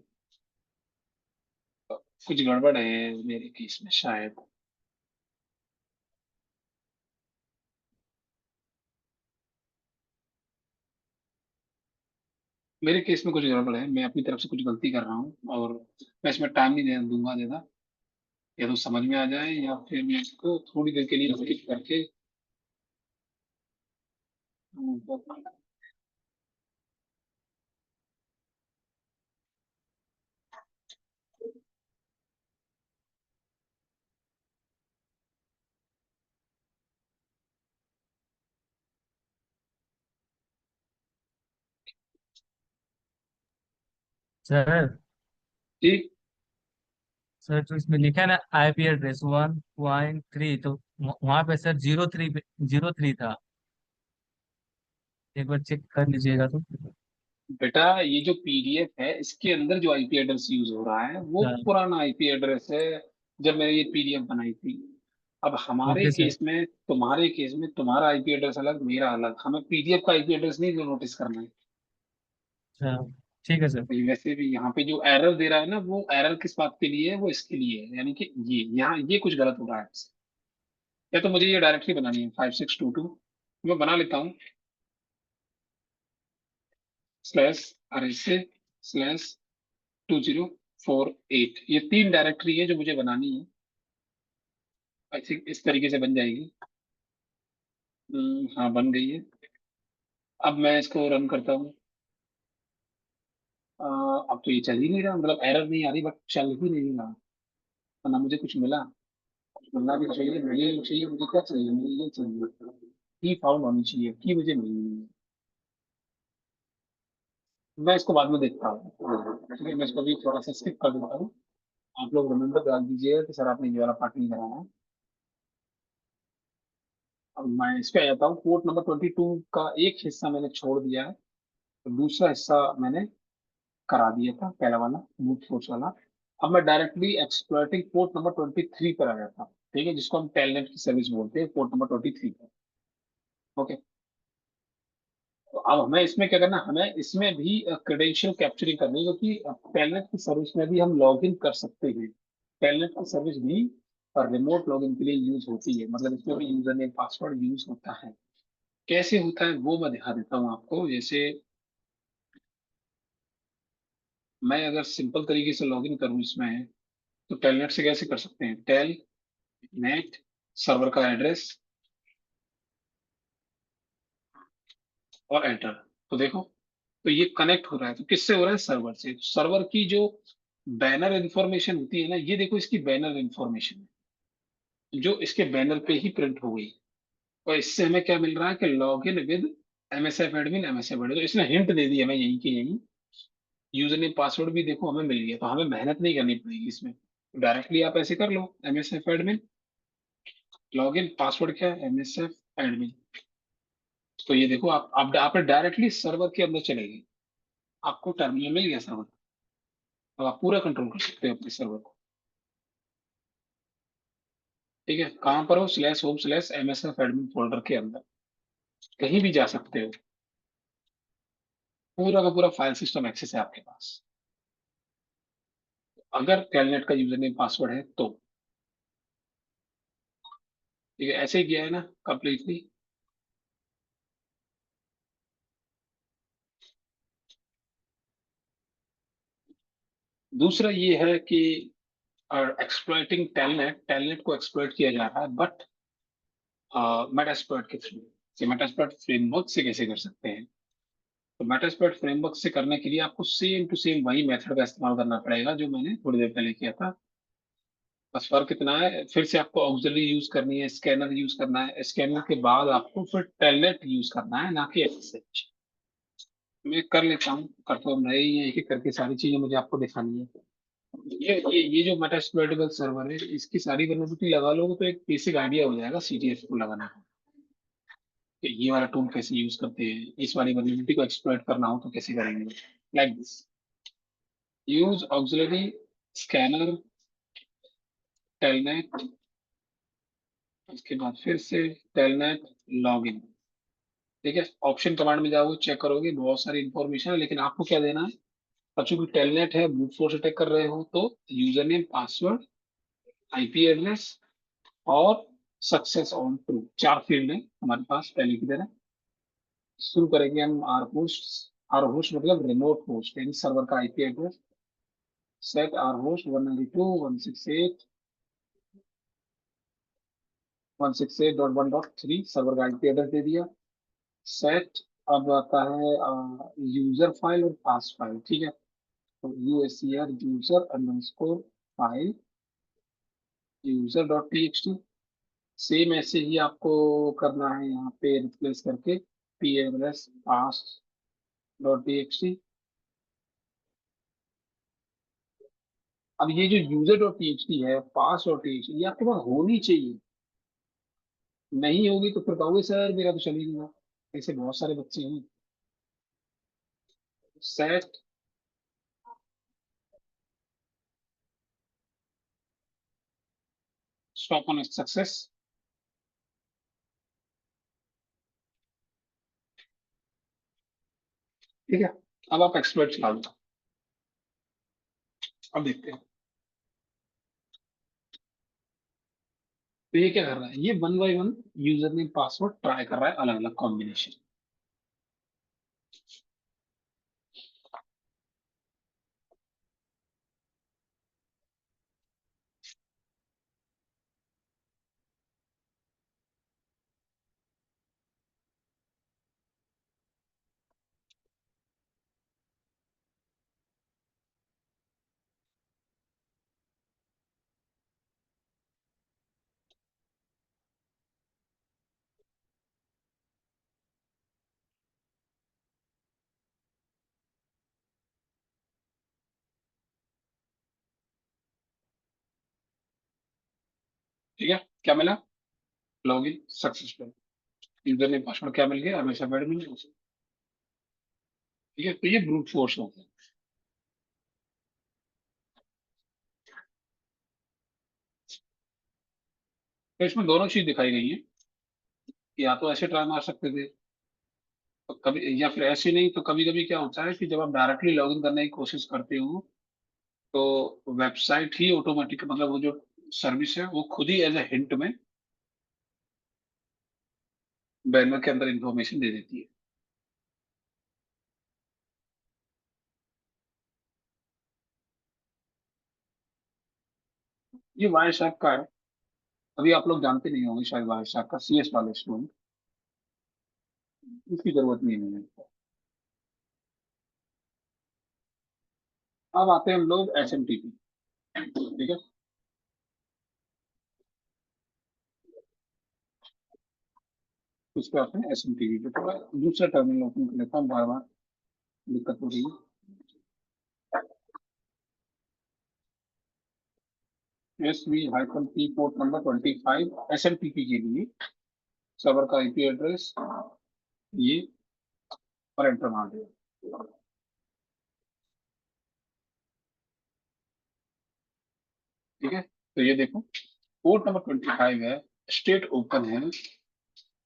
कुछ गड़बड़ है मेरे केस में शायद। मेरे केस में कुछ गड़बड़ है, मैं अपनी तरफ से कुछ गलती कर रहा हूँ, और मैं इसमें टाइम नहीं दूंगा ज्यादा। या तो समझ में आ जाए, या फिर मैं इसको थोड़ी देर के लिए स्किप करके सर ठीक। सर तो इसमें लिखा है ना आईपी एड्रेस 1.3, तो वहाँ पे सर 03 था। एक बार चेक कर लीजिएगा तो। बेटा ये जो पीडीएफ है इसके अंदर जो आईपी एड्रेस यूज हो रहा है वो हाँ, पुराना आईपी एड्रेस है, जब मैंने ये पीडीएफ बनाई थी। अब हमारे ओके सर। केस में, तुम्हारे केस में तुम्हारा आईपी एड्रेस अलग, मेरा अलग, हमें पीडीएफ का आईपी एड्रेस नहीं नोटिस करना है। हाँ, ठीक है सर। तो वैसे भी यहाँ पे जो एरर दे रहा है ना, वो एरर किस बात के लिए है, वो इसके लिए है, यानी कि ये यहाँ ये कुछ गलत हो रहा है। या तो मुझे ये डायरेक्टली बनानी है 5622, मैं बना लेता हूँ, /RSA/2048, ये 3 डायरेक्टरी है जो मुझे बनानी है। आई थिंक इस तरीके से बन जाएगी। हाँ बन गई है। अब मैं इसको रन करता हूँ। अब तो ये चल ही नहीं रहा, मतलब एरर नहीं आ रही, बट चल ही नहीं रहा। तो ना मुझे कुछ मिला, कुछ मिलना भी चाहिए, मुझे चाहिए, मुझे क्या चाहिए, मुझे ये चाहिए, की फाउंड होनी चाहिए, की मुझे मिली नहीं है। मैं इसको बाद में देखता हूँ, ठीक है, मैं इसको भी थोड़ा सा स्किप कर देता हूँ। आप लोग रिमाइंडर डाल दीजिएगा कि सर आपने ये वाला पार्ट नहीं कराना है। अब मैं इस पे आ जाता हूँ, पोर्ट नंबर 22 का एक हिस्सा मैंने छोड़ दिया है, तो दूसरा हिस्सा मैंने करा दिया था, पहला वाला ब्रूट फोर्स वाला। अब मैं डायरेक्टली एक्सप्लॉइटिंग पोर्ट नंबर 23 पर आ जाता हूँ, ठीक है, जिसको हम टेलनेट की सर्विस बोलते हैं, पोर्ट नंबर 23 पर। ओके, तो अब हमें इसमें क्या करना है, हमें इसमें भी क्रेडेंशियल कैप्चरिंग करनी है, क्योंकि टेलनेट की सर्विस में भी हम लॉग इन कर सकते हैं। टेलनेट की सर्विस भी पर रिमोट लॉगिन के लिए यूज होती है, मतलब इसमें भी यूजर नेम पासवर्ड यूज होता है। कैसे होता है वो मैं दिखा देता हूँ आपको। जैसे मैं अगर सिंपल तरीके से लॉगिन करूँ इसमें, तो टेलनेट से कैसे कर सकते हैं, टेल नेट सर्वर का एड्रेस और एंटर। तो देखो, तो ये कनेक्ट हो रहा है, तो किससे हो रहा है, सर्वर से। सर्वर की जो बैनर इंफॉर्मेशन होती है ना, ये देखो इसकी बैनर इंफॉर्मेशन जो इसके बैनर पे ही प्रिंट हो गई। और इससे हमें क्या मिल रहा है कि log in with MSF admin MSF admin, तो इसने हिंट दे दी हमें यहीं के यहीं। यूजर नेम पासवर्ड भी देखो हमें मिल गया, तो हमें मेहनत नहीं करनी पड़ेगी इसमें। डायरेक्टली आप ऐसे कर लो, MSF admin log in, password क्या है, एमएसएफ एडमिन। तो ये देखो आप डायरेक्टली सर्वर के अंदर चले गए, आपको टर्मिनल मिल गया सर्वर। तो आप पूरा कंट्रोल कर सकते हो अपने सर्वर को। ठीक है, कहाँ पर हो, slash home slash MSF admin folder के अंदर कहीं भी जा सकते हो। पूरा का पूरा फाइल सिस्टम एक्सेस है आपके पास, अगर टेलनेट का यूजर नेम पासवर्ड है तो। ठीक है, ऐसे ही किया है ना कंप्लीटली। दूसरा ये है कि एक्सप्लॉइटिंग टेलनेट, टेलनेट को एक्सप्लॉइट किया जा रहा है, बट मेटास्प्लॉइट के थ्रू। कि मेटास्प्लॉइट फ्रेमवर्क से कैसे कर सकते हैं, तो मेटास्प्लॉइट फ्रेमवर्क से करने के लिए आपको सेम टू सेम वही मेथड का इस्तेमाल करना पड़ेगा जो मैंने थोड़ी देर पहले किया था। बस फर्क इतना है, फिर से आपको ऑक्सिलरी यूज करनी है, स्कैनर यूज करना है, स्कैनर के बाद आपको फिर टेलनेट यूज करना है, ना कि एसएसएच। मैं कर लेता हूँ, करता हूँ, रहे ही हैं, एक एक करके सारी चीजें मुझे आपको दिखानी है। ये जो मेटास्प्लॉइटेबल सर्वर है, इसकी सारी वल्नरेबिलिटी लगा लोगे तो एक बेसिक आइडिया हो जाएगा सीटीएफ को लगाना का, कि ये वाला टूल कैसे यूज करते हैं, इस वाली वल्नरेबिलिटी को एक्सप्लॉइट करना हो तो कैसे करेंगे। Like this, use auxiliary scanner telnet, उसके बाद फिर से टेलनेट लॉगिन। ठीक है, ऑप्शन कमांड में जाओगे, चेक करोगे, बहुत सारी इंफॉर्मेशन है, लेकिन आपको क्या देना है। अब चूंकि टेलनेट है, ब्रूट फोर्स अटैक कर रहे हो, तो username password IP address और सक्सेस ऑन ट्रू, चार फील्ड है हमारे पास पहले की तरह। शुरू करेंगे हम आर होस्ट मतलब रिमोट होस्ट, यानी सर्वर का IP address. Set R host 192.168.1.3 server का आईपी एड्रेस दे दिया। सेट, अब आता है यूजर फाइल और पास फाइल। ठीक है, तो U S E R user underscore file user dot T X T. Same ऐसे ही आपको करना है यहाँ पे, रिप्लेस करके P M S pass dot T X T. अब ये जो user dot T X T है, pass dot T X T, ये आपके पास होनी चाहिए। नहीं होगी तो फिर कहोगे सर मेरा तो चल ही नहीं रहा। ऐसे बहुत सारे बच्चे हैं। Set stop on success. ठीक है, अब आप एक्सप्लोइट चला दो। अब देखते हैं, तो ये क्या कर रहा है, ये one by one user name password try कर रहा है, अलग अलग कॉम्बिनेशन। ठीक है, क्या मिला, login successful, user name password क्या मिल गया, हमेशा एडमिन। ठीक है, तो ये ब्रूट फोर्स हो गया। तो इसमें दोनों चीज दिखाई गई है, कि या तो ऐसे ट्राई मार सकते थे, तो कभी, या फिर ऐसे नहीं, तो कभी कभी क्या होता है कि जब आप डायरेक्टली लॉगिन करने की कोशिश करते हो, तो वेबसाइट ही ऑटोमेटिक, मतलब वो जो सर्विस है वो खुद ही एज ए हिंट में बैनर के अंदर इंफॉर्मेशन दे देती है। ये वायर शार्क का है। अभी आप लोग जानते नहीं होंगे शायद वायर शार्क का, CS वाले स्टूडेंट, इसकी जरूरत नहीं है। अब आते हैं हम लोग SMTP। ठीक है, इस पे आते हैं SMTP पे। थोड़ा दूसरा टर्मिनल ओपन कर लेता हूँ, बार बार दिक्कत हो रही है। SV-P पोर्ट नंबर 25 SMTP के लिए सर्वर का IP एड्रेस ये, और एंटर मार दिया। ठीक है, तो ये देखो पोर्ट नंबर 25 है, स्टेट ओपन है,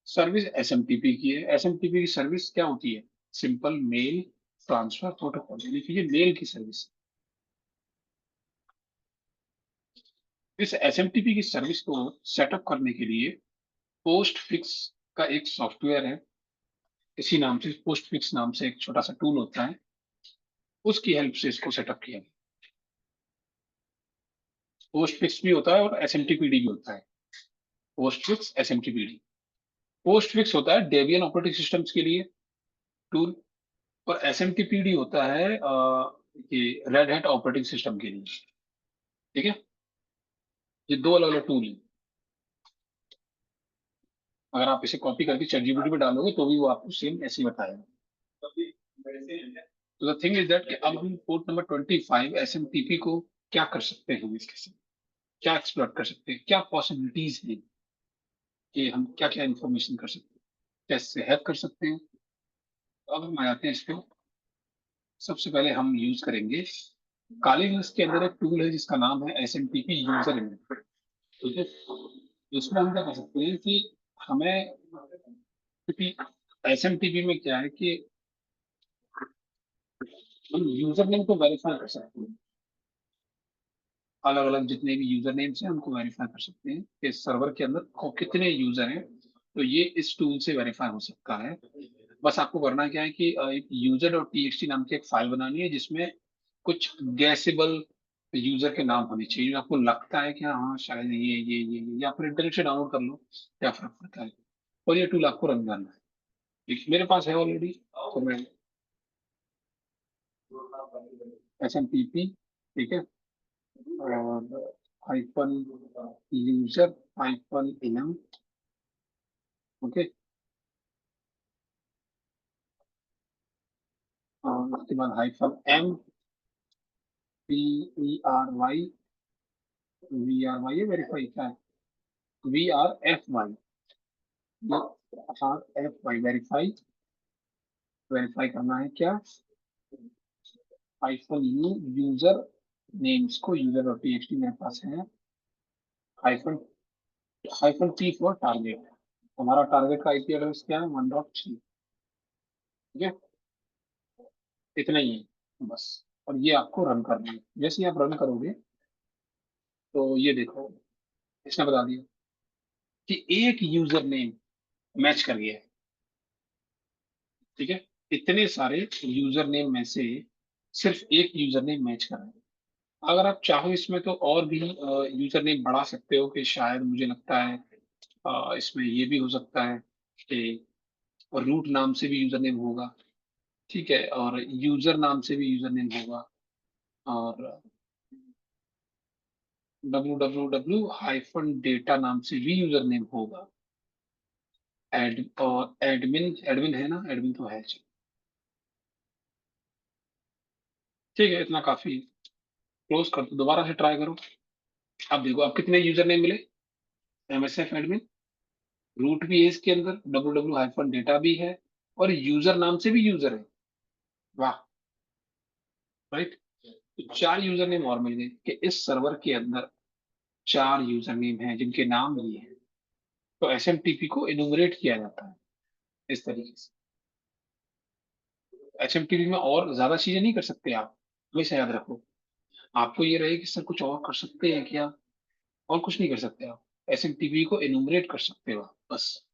सर्विस SMTP की है। SMTP की सर्विस क्या होती है? सिंपल मेल ट्रांसफर प्रोटोकॉल, यानी कि ये मेल की सर्विस। इस SMTP की सर्विस को सेटअप करने के लिए पोस्ट फिक्स का एक सॉफ्टवेयर है, इसी नाम से पोस्ट फिक्स नाम से एक छोटा सा टूल होता है, उसकी हेल्प से इसको सेटअप किया गया। पोस्ट फिक्स भी होता है और SMTPD भी होता है। Post fix SMTPD। Post fix होता है डेबियन ऑपरेटिंग सिस्टम्स के लिए टूल, और SMTPD होता है ये रेड हैट ऑपरेटिंग सिस्टम के लिए। ठीक है, ये दो अलग अलग टूल हैं। अगर आप इसे कॉपी करके ChatGPT पे डालोगे तो भी वो आपको सेम ऐसे ही बताएगा। तो द थिंग इज दैट कि अब हम पोर्ट नंबर 25 SMTP को क्या कर सकते हैं, इसके साथ क्या एक्सप्लोर कर सकते हैं, क्या पॉसिबिलिटीज हैं कि हम क्या क्या इंफॉर्मेशन कर सकते हैं, कैसे हैक कर सकते हैं। तो अब हम आ जाते हैं इस पे। सबसे पहले हम यूज करेंगे काली लिनक्स के अंदर एक टूल है जिसका नाम है SMTP यूजर इनपुट। ठीक है, इसमें हम क्या कर सकते हैं कि हमें, क्योंकि SMTP में क्या है कि हम यूजर नेम को वेरीफाई कर सकते हैं। अलग अलग जितने भी यूजर नेम्स हैं उनको वेरीफाई कर सकते हैं कि सर्वर के अंदर कितने यूजर हैं। तो ये इस टूल से वेरीफाई हो सकता है। बस आपको करना क्या है कि एक user.txt नाम की एक फाइल बनानी है जिसमें कुछ गैसेबल यूजर के नाम होने चाहिए, जो आपको लगता है कि हाँ शायद ये, या फिर इंटरनेट से डाउनलोड कर लो, क्या फर्क पड़ता है। और ये टूल आपको रन करना है। ठीक, मेरे पास है ऑलरेडी, तो मैं SMTP, ठीक है, और hyphen user hyphen enum, okay, और उसके बाद हाइफन MPERY, VRY, ये वेरीफाई क्या है, VRFY, RFY वेरीफाई। वेरीफाई करना है क्या, हाइफन यू यूजर नेम्स को यूजर डॉट टी मेरे पास है, hyphen hyphen T for target. हमारा टारगेट का IP एड्रेस क्या है, 1.3। ठीक है, इतना ही है बस। और ये आपको रन करना है। जैसे ही आप रन करोगे तो ये देखो इसने बता दिया कि एक यूजर नेम मैच कर गया है। ठीक है, इतने सारे यूजर नेम में से सिर्फ एक यूजर नेम मैच कर रहा है। अगर आप चाहो इसमें तो और भी यूजर नेम बढ़ा सकते हो, कि शायद मुझे लगता है इसमें ये भी हो सकता है कि रूट नाम से भी यूजर नेम होगा। ठीक है, और यूजर नाम से भी यूजर नेम होगा, और www-data नाम से भी यूजर नेम होगा। और एडमिन, एडमिन है ना, एडमिन तो है। ठीक है, इतना काफी। क्लोज कर दो, दोबारा से ट्राई करो। अब देखो अब कितने यूजर नेम मिले, MSF एडमिन, रूट भी है इसके अंदर, www-data भी है, और यूजर नाम से भी यूजर है। वाह, राइट। तो 4 यूजर नेम और मिल गए कि इस सर्वर के अंदर 4 यूजर नेम हैं जिनके नाम ये हैं। तो SMTP को इनुमरेट किया जाता है इस तरीके से। SMTP में और ज्यादा चीजें नहीं कर सकते आप, हमेशा याद रखो। आपको ये रहे कि सर कुछ और कर सकते हैं क्या, और कुछ नहीं कर सकते आप। एसएमटीपी को एनुमरेट कर सकते हो आप, बस।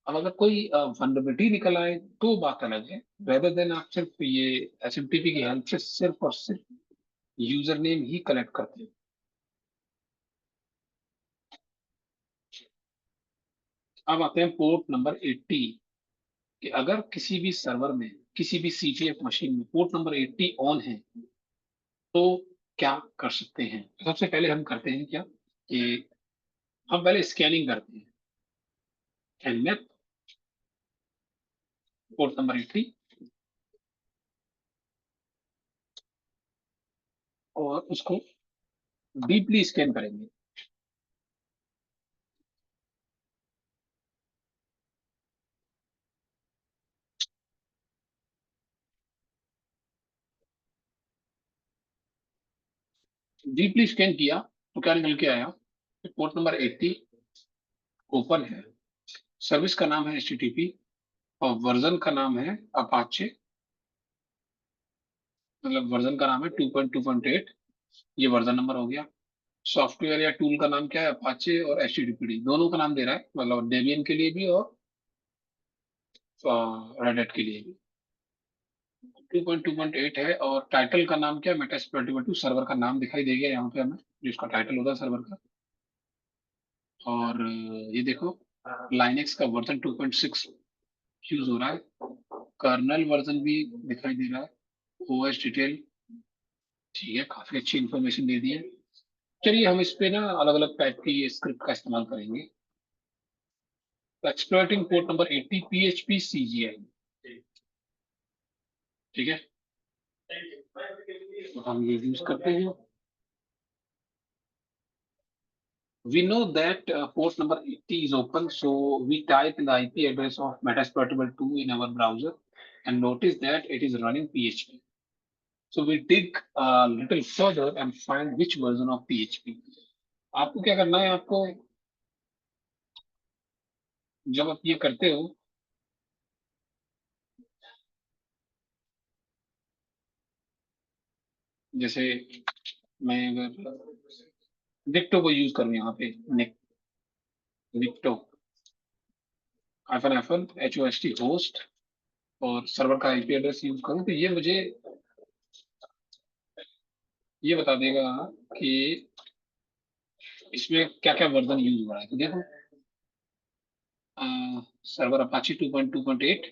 अब अगर कोई वनरेबिलिटी निकल आए तो बात अलग है। रेदर देन आप सिर्फ ये एसएमटीपी की हेल्प से सिर्फ और सिर्फ यूजर नेम ही कलेक्ट करते हैं। अब आते हैं पोर्ट नंबर 80, कि अगर किसी भी सर्वर में, किसी भी सीटीएफ मशीन में पोर्ट नंबर 80 ऑन है तो क्या कर सकते हैं। सबसे पहले हम करते हैं क्या, कि हम पहले स्कैनिंग करते हैं। एनएफ पोर्ट नंबर 80, और उसको डीपली स्कैन करेंगे। डीपली स्कैन किया तो क्या निकल के आया, पोर्ट नंबर 80 ओपन है, सर्विस का नाम है एचटीटीपी, और वर्जन का नाम है अपाचे, मतलब वर्जन का नाम है 2.2.8, ये वर्जन नंबर हो गया। सॉफ्टवेयर या टूल का नाम क्या है, अपाचे और एचटीटीपी दोनों का नाम दे रहा है, मतलब डेबियन के लिए भी और रेडिट के लिए भी। 2.2.8 है, और टाइटल का नाम क्या है, मेटास्प्लोइट सर्वर का नाम दिखाई देगा यहाँ पे हमें, जिसका टाइटल होता है सर्वर का। और ये देखो, लाइनेक्स का वर्जन 2.6 यूज हो रहा है, कर्नल वर्जन भी दिखाई दे रहा है, ओएस डिटेल। ठीक है, काफी अच्छी इंफॉर्मेशन दे दी है। चलिए हम इस पे ना अलग अलग टाइप की स्क्रिप्ट का इस्तेमाल करेंगे। Exploiting port number 80 PHP CGI. ठीक है, तो हम ये यूज करते हैं। We know that port number 80 is open, so we type in the IP address of Metasploitable 2 in our browser and notice that it is running PHP. So we dig a little further and find which version of PHP. आपको क्या करना है, आपको जब आप ये करते हो, जैसे मैं अगर डिक्टो को यूज करूँ यहाँ पे, डिक्टो -, HOST होस्ट, और सर्वर का आईपी एड्रेस यूज करूँ, तो ये मुझे ये बता देगा कि इसमें क्या क्या वर्जन यूज हो रहा है। तो देखो, सर्वर अपाची 2.2.8,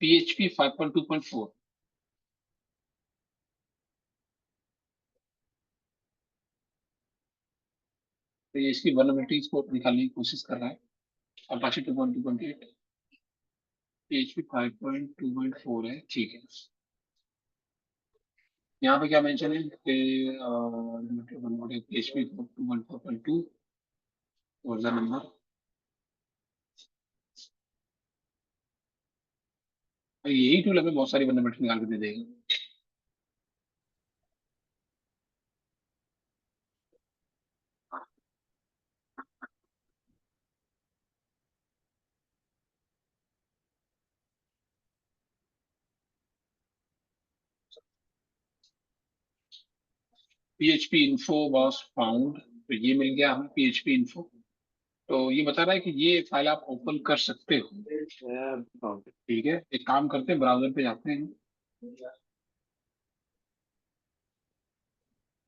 पीएचपी 5.2.4। तो ये इसकी वल्नरेबिलिटीज को निकालने की कोशिश कर रहा है। अपाची 2.2.8, पीएचपी 5.2.4 है, ठीक है। यहाँ पे क्या मेंशन है कि पीएचपी 2.4.2 वर्जन नंबर। यही टूल हमें बहुत सारी वल्नरेबिलिटी निकाल के दे देगा। पीएचपी इन्फो वॉज फाउंड, तो ये मिल गया हमें पीएचपी इन्फो। तो ये बता रहा है कि ये फाइल आप ओपन कर सकते हो। ठीक है, एक काम करते हैं, ब्राउजर पे जाते हैं,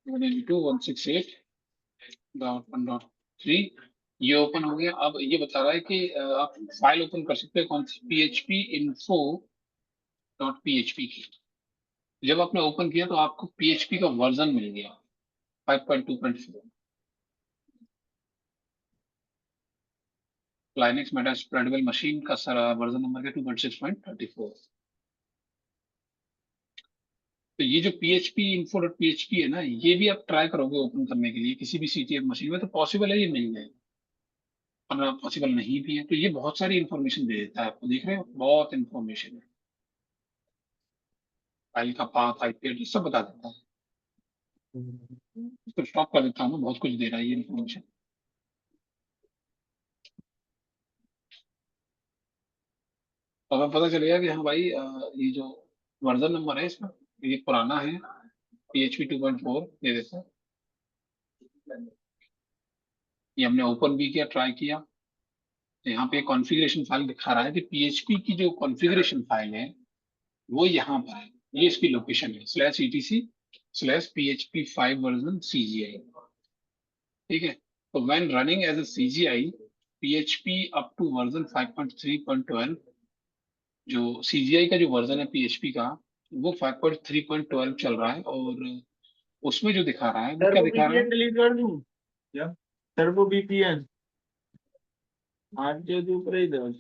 192.168.1.3, ये ओपन हो गया। अब ये बता रहा है कि आप फाइल ओपन कर सकते हैं कौन सी, php info.php की। जब आपने ओपन किया तो आपको पीएचपी का वर्जन मिल गया 5.2.4। लाइनेक्स मेटास्प्लोइटेबल मशीन का वर्जन नंबर है 2.6.34। तो ये जो php info.php है ना, ये भी आप ट्राई करोगे ओपन करने के लिए किसी भी सीटीएफ मशीन में, तो पॉसिबल है ये मिल जाए। और पॉसिबल नहीं भी है तो ये बहुत सारी इंफॉर्मेशन दे देता है आपको, देख रहे हो, बहुत इंफॉर्मेशन है। फाइल का पाथ, आईपी एड्रेस सब बता देता है। इसको स्टॉप कर देता हूँ, मैं बहुत कुछ दे रहा है ये इंफॉर्मेशन। तो हमें पता चलेगा कि हाँ भाई, ये जो वर्जन नंबर है इसमें, ये पुराना है, PHP 2.4 दे देते हैं। ये हमने ओपन भी किया, ट्राई किया, तो यहाँ पे कॉन्फ़िगरेशन फाइल दिखा रहा है कि PHP की जो कॉन्फ़िगरेशन फाइल है वो यहाँ पर है, ये इसकी लोकेशन है /etc/PHP 5 वर्जन CGI। ठीक है, तो when running as a CGI PHP up to version 5.3.12, जो CGI का जो वर्जन है PHP का वो 5.3.12 चल रहा है, और उसमें जो दिखा रहा है वो क्या टर्बो दिखा रहा है, VPN डिलीट कर दूं क्या? टर्बो VPN आज के ऊपर ही दो।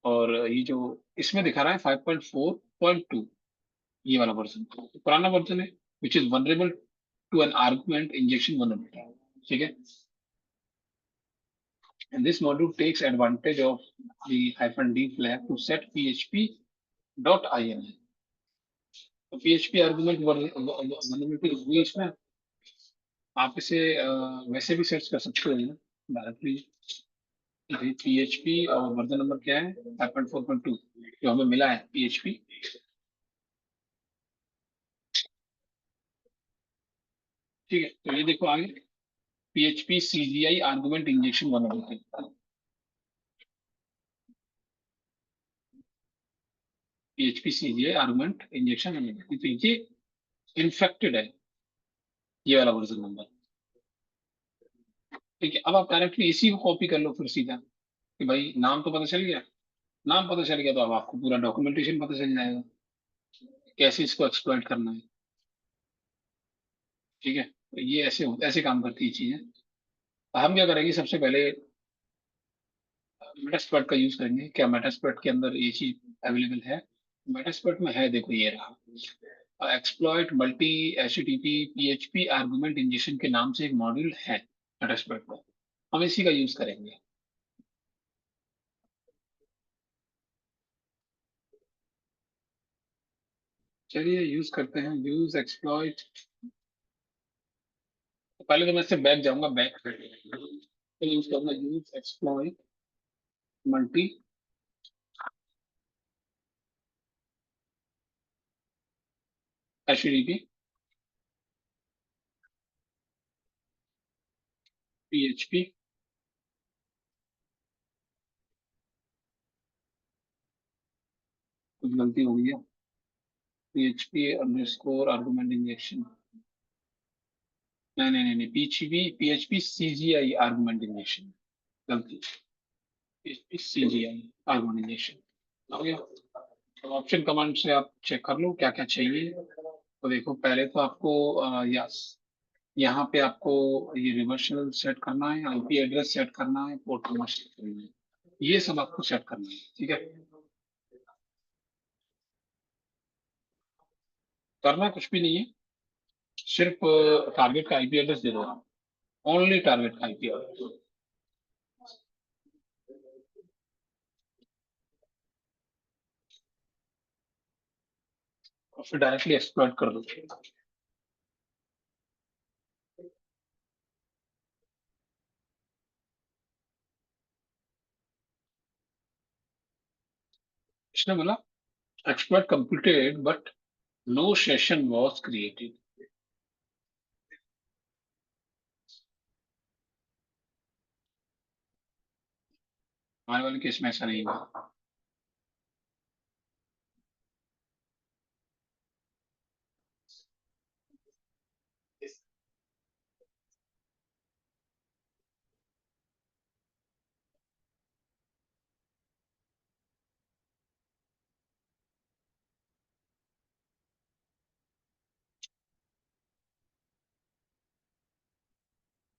और ये जो इसमें दिखा रहा है 5.4.2, ये वाला वर्जन पुराना वर्जन है, which is vulnerable to an argument injection vulnerability. ठीक है, and this module takes advantage of the -d flag to set php.ini। तो PHP आर्गुमेंट वनरेबिलिटी हुई इसमें, आप इसे वैसे भी सर्च कर सकते हो डायरेक्टली। PHP और वर्जन नंबर क्या है 5.4.2 जो हमें मिला है PHP। ठीक है, तो ये देखो आगे PHP CGI argument injection vulnerability, PHP CGI argument injection vulnerability, तो ये इन्फेक्टेड है, ये वाला वर्जन नंबर। ठीक है, अब आप डायरेक्टली इसी को कॉपी कर लो फिर सीधा, कि भाई नाम तो पता चल गया, नाम पता चल गया तो अब आपको पूरा डॉक्यूमेंटेशन पता चल जाएगा कैसे इसको एक्सप्लॉइट करना है। ठीक है, तो ये ऐसे काम करती है चीजें। हम क्या करेंगे, सबसे पहले मेटास्प्लॉइट का यूज करेंगे। क्या मेटास्प्लॉइट के अंदर ये चीज अवेलेबल है? मेटास्प्लॉइट में है, देखो ये रहा, exploit multi HTTP PHP argument injection के नाम से एक मॉड्यूल है मेटास्प्लॉइट में, हम इसी का यूज करेंगे। चलिए यूज करते हैं, यूज एक्सप्लॉइट। पहले तो मैं इससे बैक जाऊंगा, बैक तो यूज करूंगा use exploit multi HTTP PHP कुछ गलती हो गई है, PHP अंडरस्कोर आर्गुमेंट इंजेक्शन, नहीं PHP CGI आर्गुमेंट इंजेक्शन, गलती, PHP CGI आर्गुमेंट इंजेक्शन हो गया। तो ऑप्शन कमांड से आप चेक कर लो क्या क्या चाहिए। तो देखो पहले तो आपको यस, यहाँ पे आपको ये रिवर्सल सेट करना है, IP एड्रेस सेट करना है, पोर्ट नंबर सेट करना है, ये सब आपको सेट करना है। ठीक है, करना कुछ भी नहीं है, सिर्फ टारगेट का IP एड्रेस दे दो आप, ओनली टारगेट का IP एड्रेस, और फिर डायरेक्टली एक्सप्लॉइट कर दो। इसने बोला exploit completed but no session was created। हमारे वाले केस में ऐसा नहीं हुआ।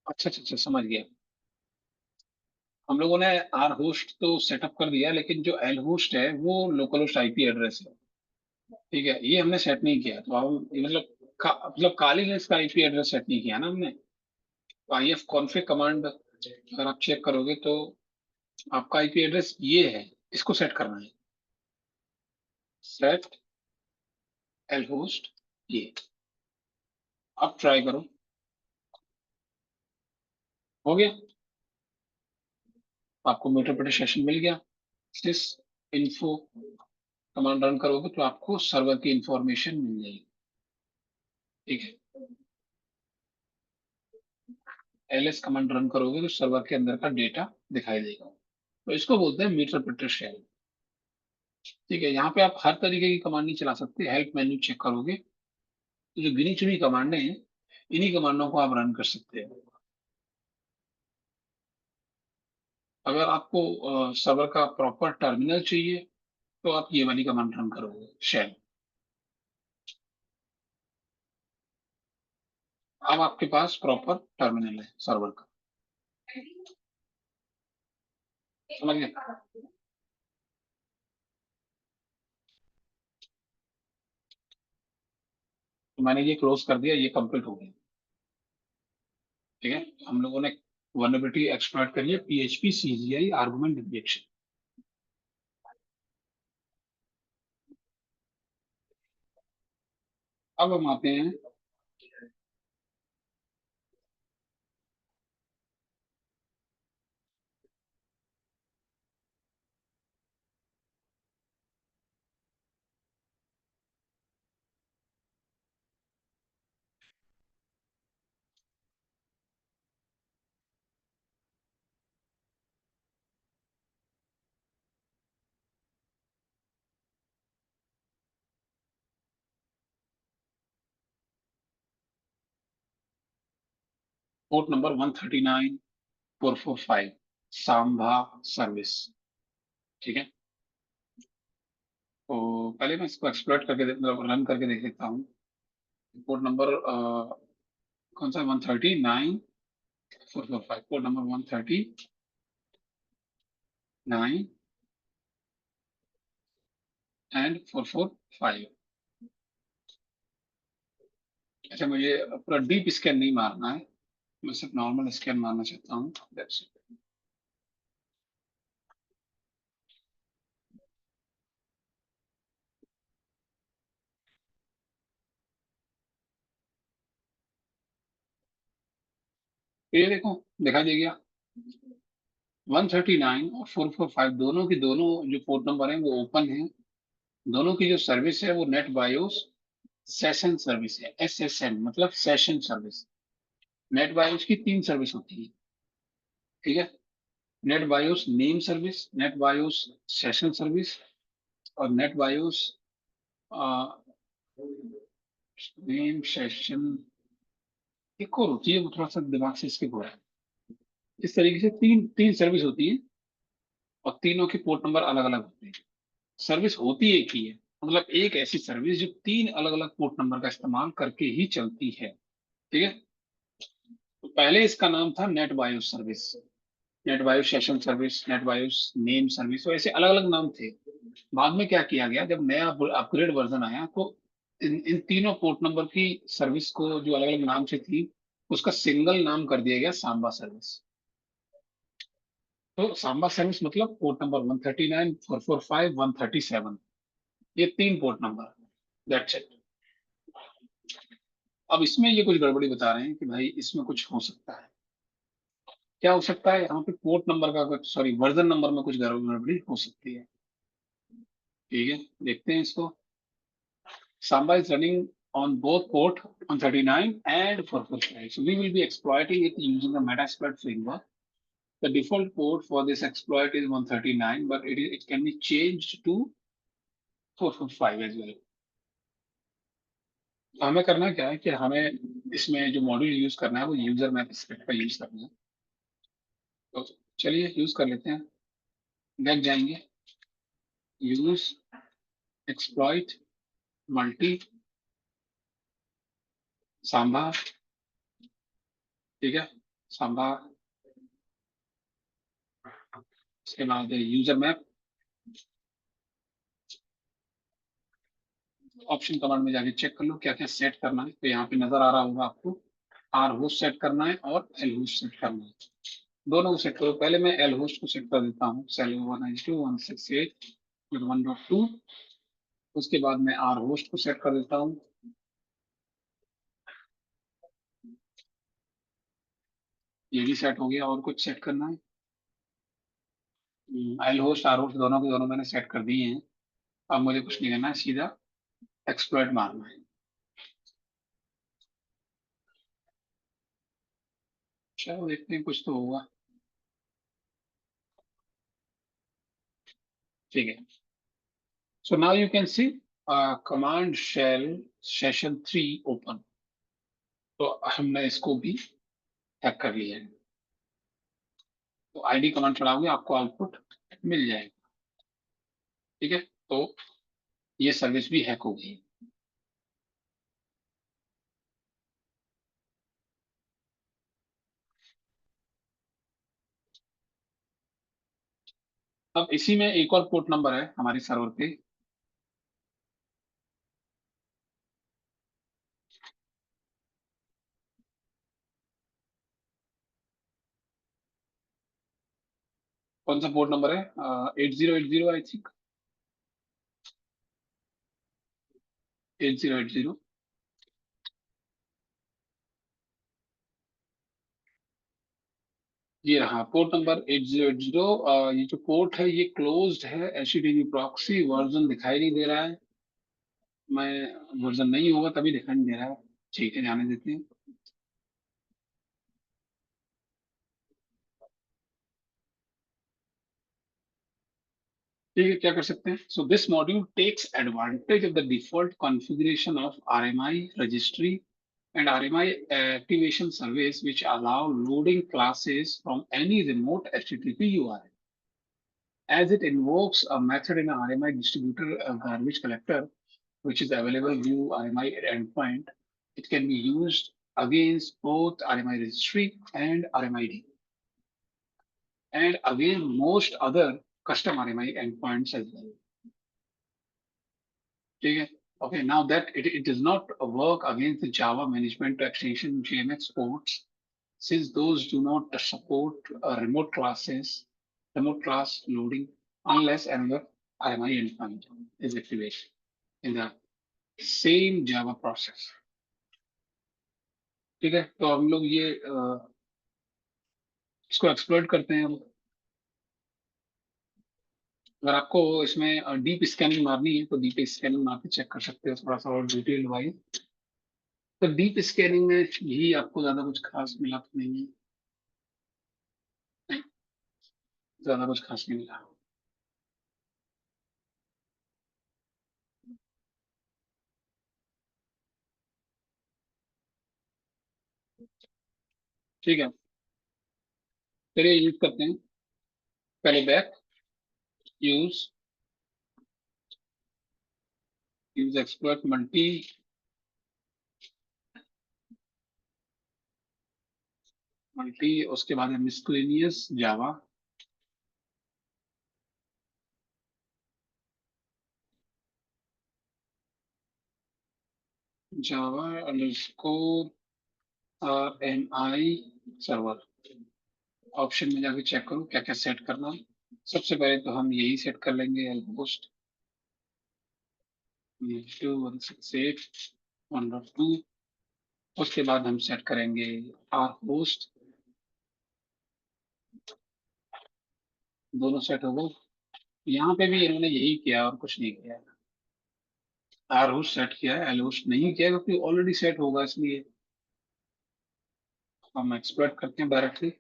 अच्छा समझ गया। हम लोगों ने आर होस्ट तो सेटअप कर दिया, लेकिन जो एल होस्ट है वो लोकल होस्ट IP एड्रेस है। ठीक है, ये हमने सेट नहीं किया, तो हम ये मतलब काली लिस्ट का IP एड्रेस सेट नहीं किया ना हमने। तो IF कॉन्फ़िग कमांड अगर आप चेक करोगे तो आपका IP एड्रेस ये है, इसको सेट करना है, सेट एल होस्ट ये। अब ट्राई करो, हो गया, आपको मीटर सेशन मिल गया, सिस इन्फो कमांड रन करोगे तो आपको सर्वर की इंफॉर्मेशन मिल जाएगी। ठीक है, ls कमांड रन करोगे तो सर्वर के अंदर का डेटा दिखाई देगा। तो इसको बोलते हैं मीटर प्रिंटर शेल। ठीक है, यहाँ पे आप हर तरीके की कमांड नहीं चला सकते। हेल्प मेन्यू चेक करोगे तो जो गिनी चुनी कमांडें हैं, इन्हीं कमांडों को आप रन कर सकते हैं। अगर आपको सर्वर का प्रॉपर टर्मिनल चाहिए तो आप ये वाली कमांड रन करोगे, शेल। अब आपके पास प्रॉपर टर्मिनल है सर्वर का, समझ गए? तो मैंने ये क्लोज कर दिया, ये कंप्लीट हो गया। ठीक है, हम लोगों ने वल्नरेबिलिटी एक्सप्लॉइट करी है, PHP CGI आर्गुमेंट इंजेक्शन। अब हम आते हैं पोर्ट नंबर 139445 सांभा सर्विस। ठीक है, तो पहले मैं इसको एक्सप्लोइट करके मतलब रन करके देख लेता हूँ। पोर्ट नंबर कौन सा? 139445, पोर्ट नंबर 139 एंड 445। अच्छा, मुझे पूरा डीप स्कैन नहीं मारना है, मैं सिर्फ नॉर्मल स्कैन मारना चाहता हूँ। That's it. ये देखो, दिखाई दे गया। 139 और 445 दोनों की दोनों जो पोर्ट नंबर है वो ओपन है। दोनों की जो सर्विस है वो नेट बायोस सेशन सर्विस है, SSN मतलब सेशन सर्विस। नेट बायोस की तीन सर्विस होती है। ठीक है, net BIOS name service, net BIOS session service, और नेट बायोस नेम सेशन एक और होती है, वो थोड़ा सा दिमाग से स्किप हो रहा है। इस तरीके से तीन तीन सर्विस होती है और तीनों के पोर्ट नंबर अलग अलग होते हैं। सर्विस होती एक ही है, मतलब एक ऐसी सर्विस जो तीन अलग अलग पोर्ट नंबर का इस्तेमाल करके ही चलती है। ठीक है, तो पहले इसका नाम था net BIOS service, net BIOS session service, net BIOS name service, तो ऐसे अलग अलग नाम थे। बाद में क्या किया गया, जब नया अपग्रेड वर्जन आया तो इन तीनों पोर्ट नंबर की सर्विस को जो अलग अलग नाम से थी उसका सिंगल नाम कर दिया गया, सांबा सर्विस। तो सांबा सर्विस मतलब पोर्ट नंबर 139, 445, 137, ये तीन पोर्ट नंबर। That's it. अब इसमें ये कुछ गड़बड़ी बता रहे हैं कि भाई इसमें कुछ हो सकता है। क्या हो सकता है? यहाँ पे पोर्ट नंबर का कुछ, सॉरी, वर्जन नंबर में कुछ गड़बड़ी हो सकती है। ठीक है, देखते हैं इसको। Samba is running on both port 139 and 445. So we will be exploiting it using the Metasploit framework. The default port for this exploit is 139, but it can be changed to 445 as well. तो हमें करना क्या है कि हमें इसमें जो module use करना है वो यूजर मैप स्क्रिप्ट का यूज करना है। तो चलिए यूज कर लेते हैं। बैक जाएंगे, यूज एक्सप्लॉइट मल्टी सांभा। ठीक है, सांभा, इसके बाद यूजर मैप। ऑप्शन कमांड में जाके चेक कर लो क्या क्या सेट करना है। तो यहाँ पे नजर आ रहा होगा आपको, आर होस्ट सेट करना है और एल होस्ट सेट करना है। दोनों को सेट करो। पहले मैं एल होस्ट को सेट कर देता हूँ, 192.168.1.2। उसके बाद मैं आर होस्ट को सेट कर देता हूँ। ये भी सेट हो गया, और कुछ सेट करना है? एल होस्ट आर होस्ट दोनों के दोनों मैंने सेट कर दिए हैं। अब मुझे कुछ नहीं करना है, सीधा एक्सप्लॉइट मारना है। चलो देखते हैं, कुछ तो होगा। ठीक है, so now you can see command shell session 3 open. तो हमने इसको भी हैक कर लिया है। तो आईडी कमांड चलाओगे आपको आउटपुट मिल जाएगा। ठीक है, तो ये सर्विस भी हैक हो गई। अब इसी में एक और पोर्ट नंबर है हमारे सर्वर पे, कौन सा पोर्ट नंबर है? 8080 आई थिंक, 8080। ये रहा पोर्ट नंबर 8080। ये जो पोर्ट है ये क्लोज्ड है, HTTP प्रॉक्सी वर्जन दिखाई नहीं दे रहा है। मैं वर्जन नहीं होगा तभी दिखाई नहीं दे रहा है। ठीक है, जाने देते हैं। ठीक है, क्या कर सकते हैं? So this module takes advantage of the default configuration of RMI registry and RMI activation service which allow loading classes from any remote HTTP URL. As it invokes a method in a RMI distributor garbage collector, which is available view RMI endpoint, it can be used against both RMI registry and RMID, and again most other custom RMI endpoints as well. Okay, okay, now that it does not work against the Java Management Extension JMX ports, since those do not support remote classes, remote class loading, unless another RMI endpoint is activated in the same Java process. ठीक है, तो हम लोग ये इसको explore करते हैं। अगर आपको इसमें डीप स्कैनिंग मारनी है तो डीप स्कैनिंग मार के चेक कर सकते हो थोड़ा सा और डिटेल वाइज। तो डीप स्कैनिंग में यही आपको ज्यादा कुछ खास मिला तो नहीं है, नहीं, ज्यादा कुछ खास नहीं मिला। ठीक है, चलिए यूज करते हैं। पहले back use use exploit multi, उसके बाद है मिसक्लेनियस जावा, जावा अंडरस्कोर RMI सर्वर। ऑप्शन में जाके चेक करो क्या क्या सेट करना है। सबसे पहले तो हम यही सेट कर लेंगे, होस्ट 168.1.2। उसके बाद हम सेट करेंगे आर होस्ट, दोनों सेट हो गए। यहाँ पे भी इन्होंने यही किया और कुछ नहीं किया। आर होस्ट सेट किया है, एल होस्ट नहीं किया क्योंकि ऑलरेडी सेट होगा, इसलिए हम एक्सप्लोइट करते हैं डायरेक्टली।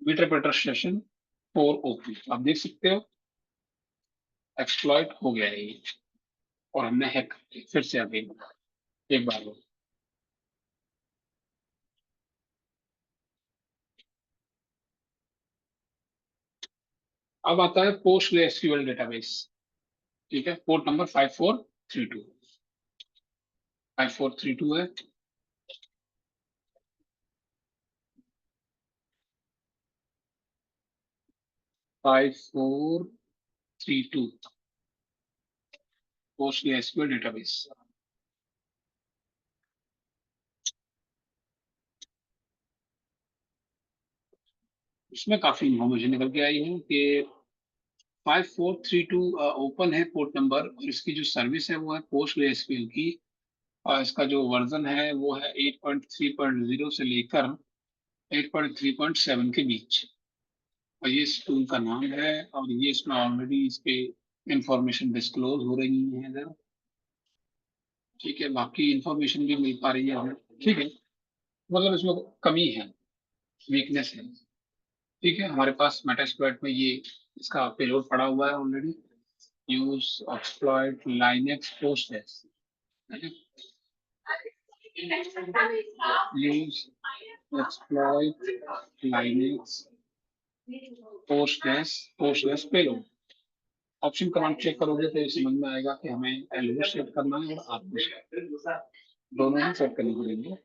मीटर सेशन 4 ओपन, आप देख सकते हो एक्सप्लॉइट हो गया है ये, और हमने हैक फिर से अभी एक बार हो। अब आता है पोस्ट एसक्यूएल डेटाबेस। ठीक है, पोर्ट नंबर 5432, 5432 है। 5432 पोस्ट एसक्यूएल डेटाबेस। इसमें काफी इन्फॉर्मेशन निकल के आई है कि 5432 ओपन है पोर्ट नंबर, और इसकी जो सर्विस है वो है पोस्ट एसक्यूएल की। और इसका जो वर्जन है वो है 8.3.0 से लेकर 8.3.7 के बीच। और ये इस टूल का नाम है, और ये इसमें ऑलरेडी इस पे इंफॉर्मेशन डिस्क्लोज हो रही है इधर। ठीक है, बाकी इंफॉर्मेशन भी मिल पा रही है हमें। ठीक है, मतलब इसमें कमी है, वीकनेस है। ठीक है, हमारे पास मेटास्प्लॉइट में ये इसका पेलोड पड़ा हुआ है already. Use exploit Linux Postgres, use exploit Linux Postgres payload. Option command check करोगे तो ये समझ में आएगा कि हमें एलओ सेट करना है और आरओ दोनों ही सेट करने पड़ेंगे।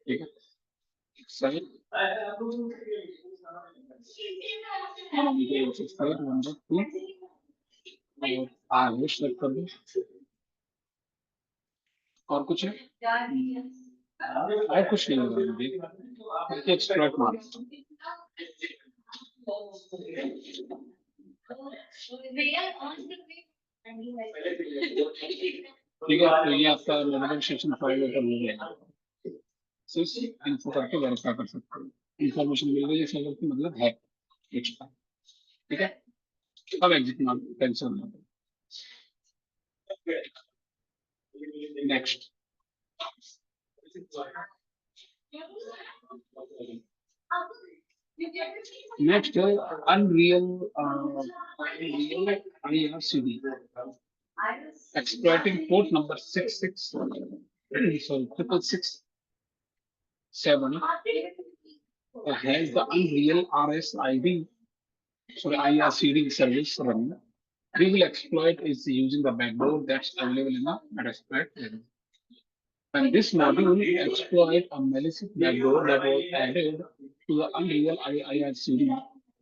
ठीक है सही, और आरओ सेट कर दो। और कुछ है? और कुछ नहीं होगा, एक्सप्लॉइट मार। ठीक है, तो ये आपका मेडिकल सेक्शन फाइल ओपन हो गया। सिर्फ इन्फो करके वेरीफाई कर सकते हो, इंफॉर्मेशन मिल गई है सर्वर की, मतलब है एक्स्ट्रा। ठीक है, अब एग्जिट मार, कैंसिल मार। नेक्स्ट, नेक्स्ट है unreal IRCD, exploiting port number 667 has the Unreal RSID, sorry, IRCD service running. We will exploit is using the backdoor that's available in the Metasploit. And this module exploit a malicious backdoor that was added to the Unreal IRCD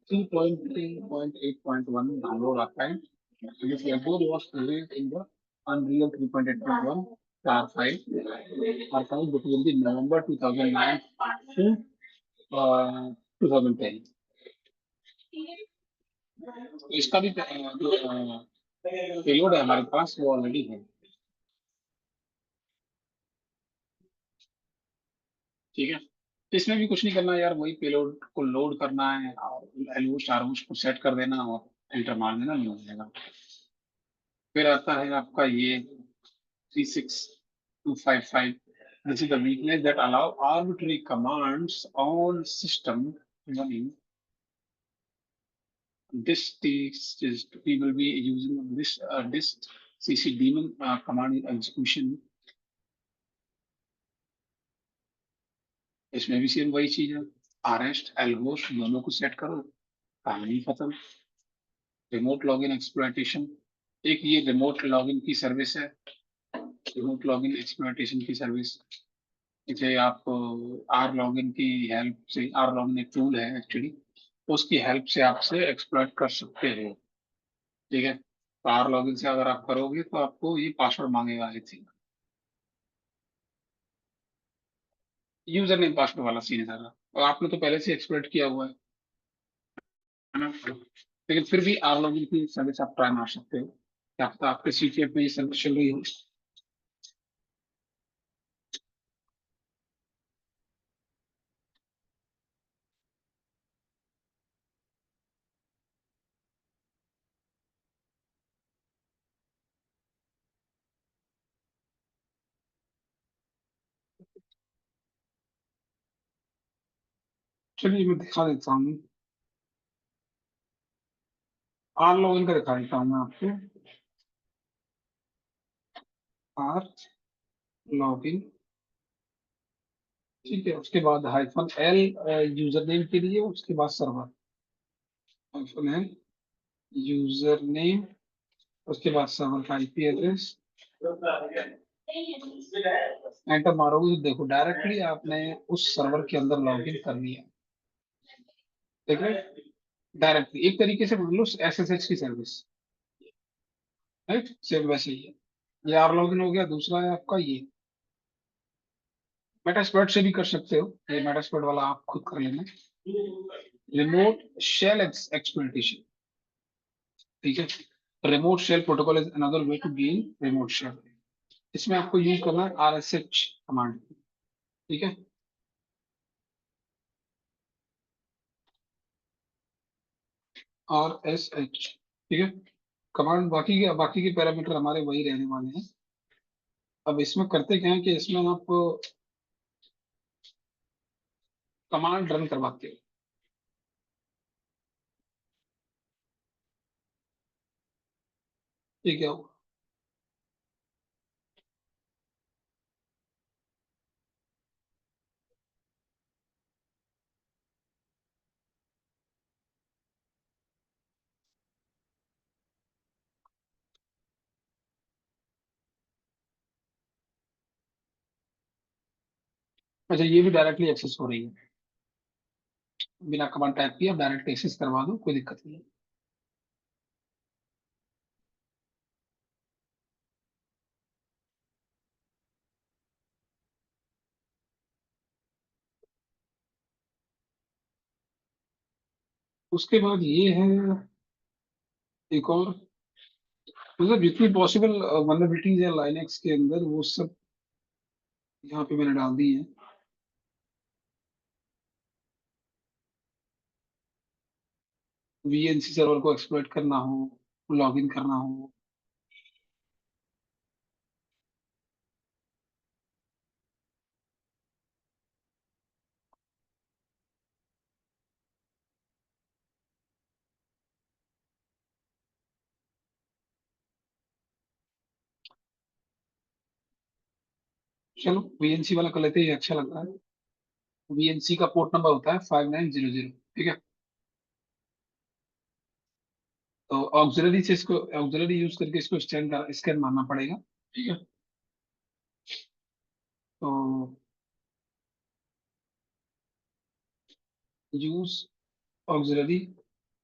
3.3.8.1 download archive. And this backdoor was released in the Unreal 3.8.1 archive between the November 2009 to 2010. तो इसका भी जो payload है हमारे पास वो already है। ठीक है, इसमें भी कुछ नहीं करना यार, वही पेलोड को लोड करना है और एलओस आरओस को सेट कर देना और एंटर मार देना, नहीं हो जाएगा। फिर आता है आपका ये 36255, this is the weakness that allow arbitrary commands on system running. This is we will be using this cc daemon command execution. इसमें भी सेम वही चीज है, आरएस्ट एलगोस्ट दोनों को सेट करो, कहानी खत्म। रिमोट लॉगिन एक्सप्लॉइटेशन, एक ये रिमोट लॉगिन की सर्विस है, रिमोट लॉगिन एक्सप्लॉइटेशन की सर्विस। इसे आप आर लॉगिन की हेल्प से, आर लॉगिन एक टूल है एक्चुअली, उसकी हेल्प से आपसे एक्सप्लॉइट कर सकते हो। ठीक है, तो आर लॉगिन से अगर आप करोगे तो आपको ये पासवर्ड मांगेगा I think, user name password वाला सीन है सारा, और आपने तो पहले से एक्सप्लॉइट किया हुआ है ना। लेकिन फिर भी आर लॉगिन की सर्विस आप ट्राई मार सकते हो, क्या पता आपके सीटीएफ में ये सर्विस चल रही हो। चलिए मैं दिखा देता हूँ, आर लॉगिन का दिखा देता हूँ मैं आपको। आर लॉगिन, ठीक है, उसके बाद -L यूजर नेम के लिए, उसके बाद सर्वर, -L यूजर नेम, उसके बाद सर्वर का आईपी एड्रेस, एंटर मारोगे तो देखो डायरेक्टली आपने उस सर्वर के अंदर लॉगिन कर लिया। देख रहे, डायरेक्टली एक तरीके से मान लो SSH की सर्विस, राइट, सेम वैसे ही है। ये आर लॉगिन हो गया। दूसरा है आपका ये मेटास्प्लॉइट से भी कर सकते हो, ये मेटास्प्लॉइट वाला आप खुद कर लेना, रिमोट शेल एक्सप्लॉइटेशन। ठीक है, remote shell protocol is another way to gain remote shell. इसमें आपको यूज करना है RSH कमांड। ठीक है, RSH, ठीक है। कमांड बाकी के पैरामीटर हमारे वही रहने वाले हैं। अब इसमें करते क्या है कि इसमें आप कमांड रन करवाते हो। ये क्या हुआ? अच्छा, ये भी डायरेक्टली एक्सेस हो रही है, बिना कमांड टाइप किए आप डायरेक्ट एक्सेस करवा दो, कोई दिक्कत नहीं है। उसके बाद ये है एक और, मतलब जितनी पॉसिबल वल्नरेबिलिटीज है लाइनक्स के अंदर वो सब यहाँ पे मैंने डाल दी है। VNC सर्वर को एक्सप्लॉइट करना हो, लॉगिन करना हो, चलो VNC वाला कर लेते हैं, ये अच्छा लग रहा है। VNC का पोर्ट नंबर होता है 5900, ठीक है। तो ऑक्सिलरी से इसको, ऑक्सिलरी यूज करके इसको स्कैन मारना पड़ेगा, ठीक है। तो use auxiliary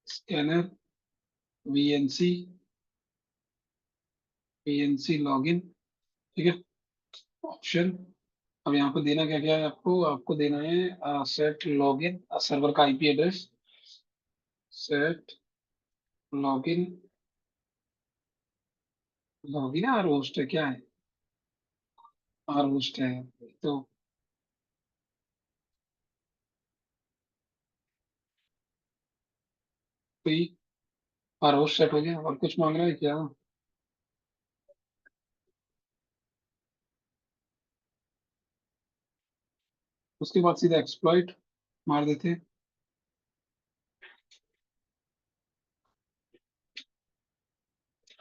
scanner VNC login, ठीक है। ऑप्शन, अब यहाँ पे देना क्या क्या है आपको, आपको देना है सेट लॉगिन सर्वर का IP address, set login, login है और होस्ट है, क्या है और होस्ट है। तो कोई और होस्ट सेट हो गया, और कुछ मांग रहा है क्या? उसके बाद सीधा एक्सप्लॉइट मार देते हैं,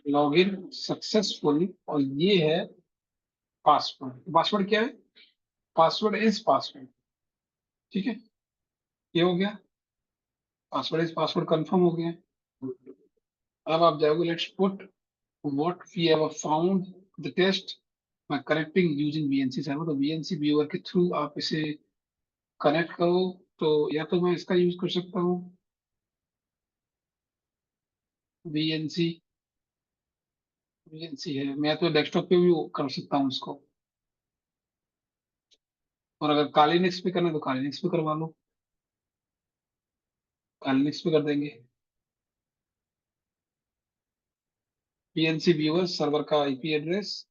लॉगिन सक्सेसफुल, और ये है पासवर्ड। पासवर्ड क्या है? पासवर्ड इज पासवर्ड, ठीक है। ये हो गया, पासवर्ड इज पासवर्ड कंफर्म हो गया। अब आप जाओगे, let's put what we have found the test by connecting using VNC server. तो VNC व्यूअर के थ्रू आप इसे कनेक्ट करो। तो या तो मैं इसका यूज कर सकता हूँ, VNC, VNC है, मैं तो डेस्कटॉप पे भी कर सकता हूँ इसको। और अगर कालीनिक्स पे करना है तो कालीनिक्स पे करवा लो, कालीनिक्स पे कर देंगे। VNC व्यूअर सर्वर का IP एड्रेस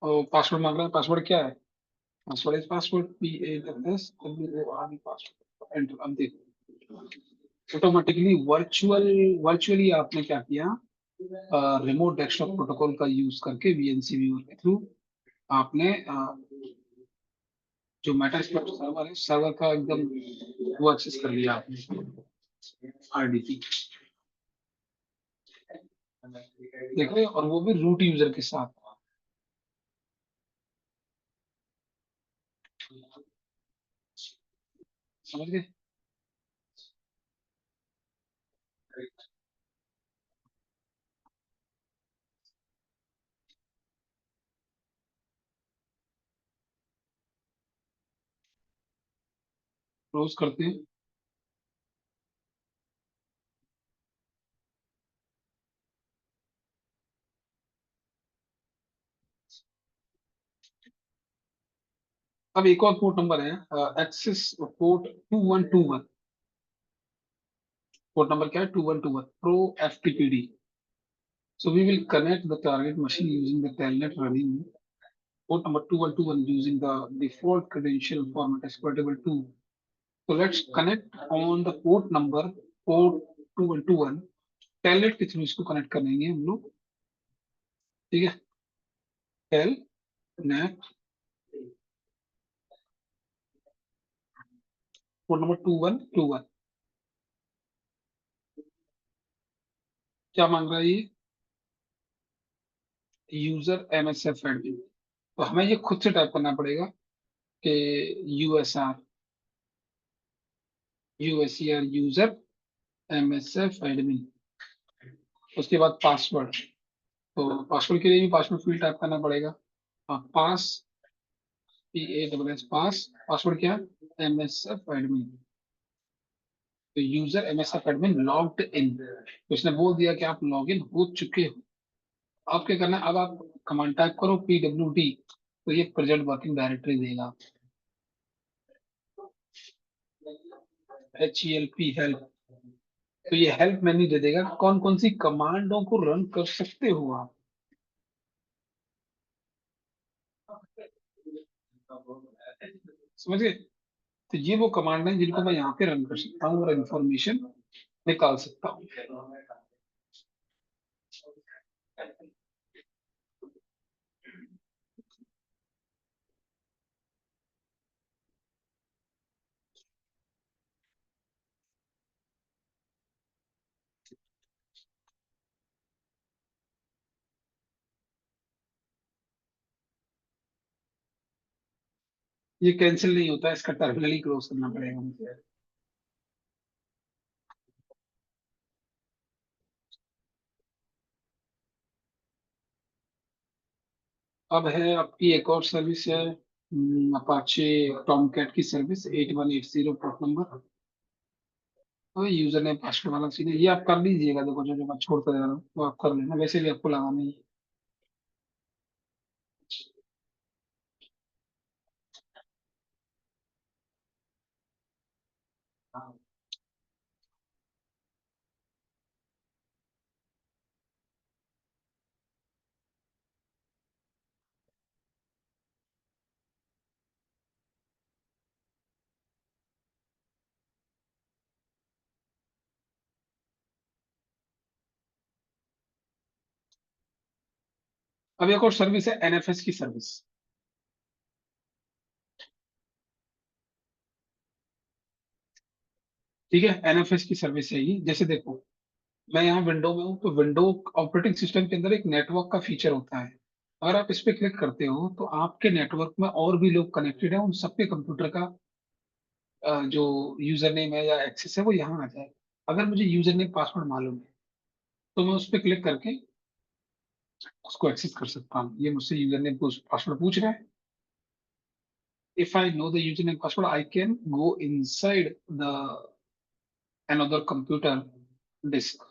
और पासवर्ड मांग रहा है। पासवर्ड क्या है? Password is password, password enter. अब देखो ऑटोमेटिकली वर्चुअली आपने क्या किया, रिमोट डेस्कटॉप प्रोटोकॉल का यूज करके VNC व्यूअर के थ्रू आपने जो मेटास्प्लॉइट सर्वर है, सर्वर का एकदम वो एक्सेस कर लिया आपने, RDP, देख रहे हो, और वो भी रूट यूजर के साथ। समझ गए? क्लोज करते हैं। अब एक और पोर्ट नंबर है, एक्सेस पोर्ट 2121। पोर्ट नंबर क्या है? 2121 pro FTPD। So we will connect the target machine using the telnet running port number 2121 using the default credential format exploitable 2 So let's connect on the port number port 2121. Telnet के through इसको connect करेंगे हम लोग, ठीक है। Telnet port number 2121, क्या मांग रहा है ये? User MSF admin. तो हमें ये खुद से टाइप करना पड़ेगा कि USR यूजर MSF एडमिन। उसके बाद पासवर्ड, तो पासवर्ड के लिए भी पासवर्ड फील्ड टाइप करना पड़ेगा। पास PASS पास, पासवर्ड क्या है? MSF admin. तो user MSF admin logged in, तो इसने बोल दिया कि आप लॉग इन हो चुके हो। अब क्या करना है? अब आप कमांड टाइप करो PWD, तो ये प्रेजेंट वर्किंग डायरेक्टरी देगा। HELP, तो ये हेल्प मेन्यू दे देगा कौन कौन सी कमांडों को रन कर सकते हो आप। समझ गए? तो ये वो कमांड है जिनको मैं यहाँ पे रन कर सकता हूँ और इंफॉर्मेशन निकाल सकता हूँ। ये कैंसिल नहीं होता, इसका टर्मिनल ही क्लोज करना पड़ेगा मुझे। अब है आपकी एक और सर्विस है, अपाचे टॉमकैट की सर्विस 8180 पोर्ट नंबर। और यूजर नेम पासवर्ड वाला सीन है, ये आप कर लीजिएगा। देखो जो जो मैं छोड़ता जा रहा हूँ वो आप कर लेना, वैसे भी आपको लगाना ही है। अब एक और सर्विस है NFS की सर्विस, ठीक है। NFS की सर्विस है ये। जैसे देखो मैं यहाँ विंडो में हूँ, तो विंडो ऑपरेटिंग सिस्टम के अंदर एक नेटवर्क का फीचर होता है। अगर आप इस पे क्लिक करते हो तो आपके नेटवर्क में और भी लोग कनेक्टेड है, उन सबके कंप्यूटर का जो यूजर नेम है या एक्सेस है वो यहाँ आ जाए। अगर मुझे यूजर नेम पासवर्ड मालूम है तो मैं उस पर क्लिक करके उसको एक्सेस कर सकता हूँ। ये मुझसे यूजर नेम पासवर्ड पूछ रहा है। If I know the username password I can go inside the another computer disk,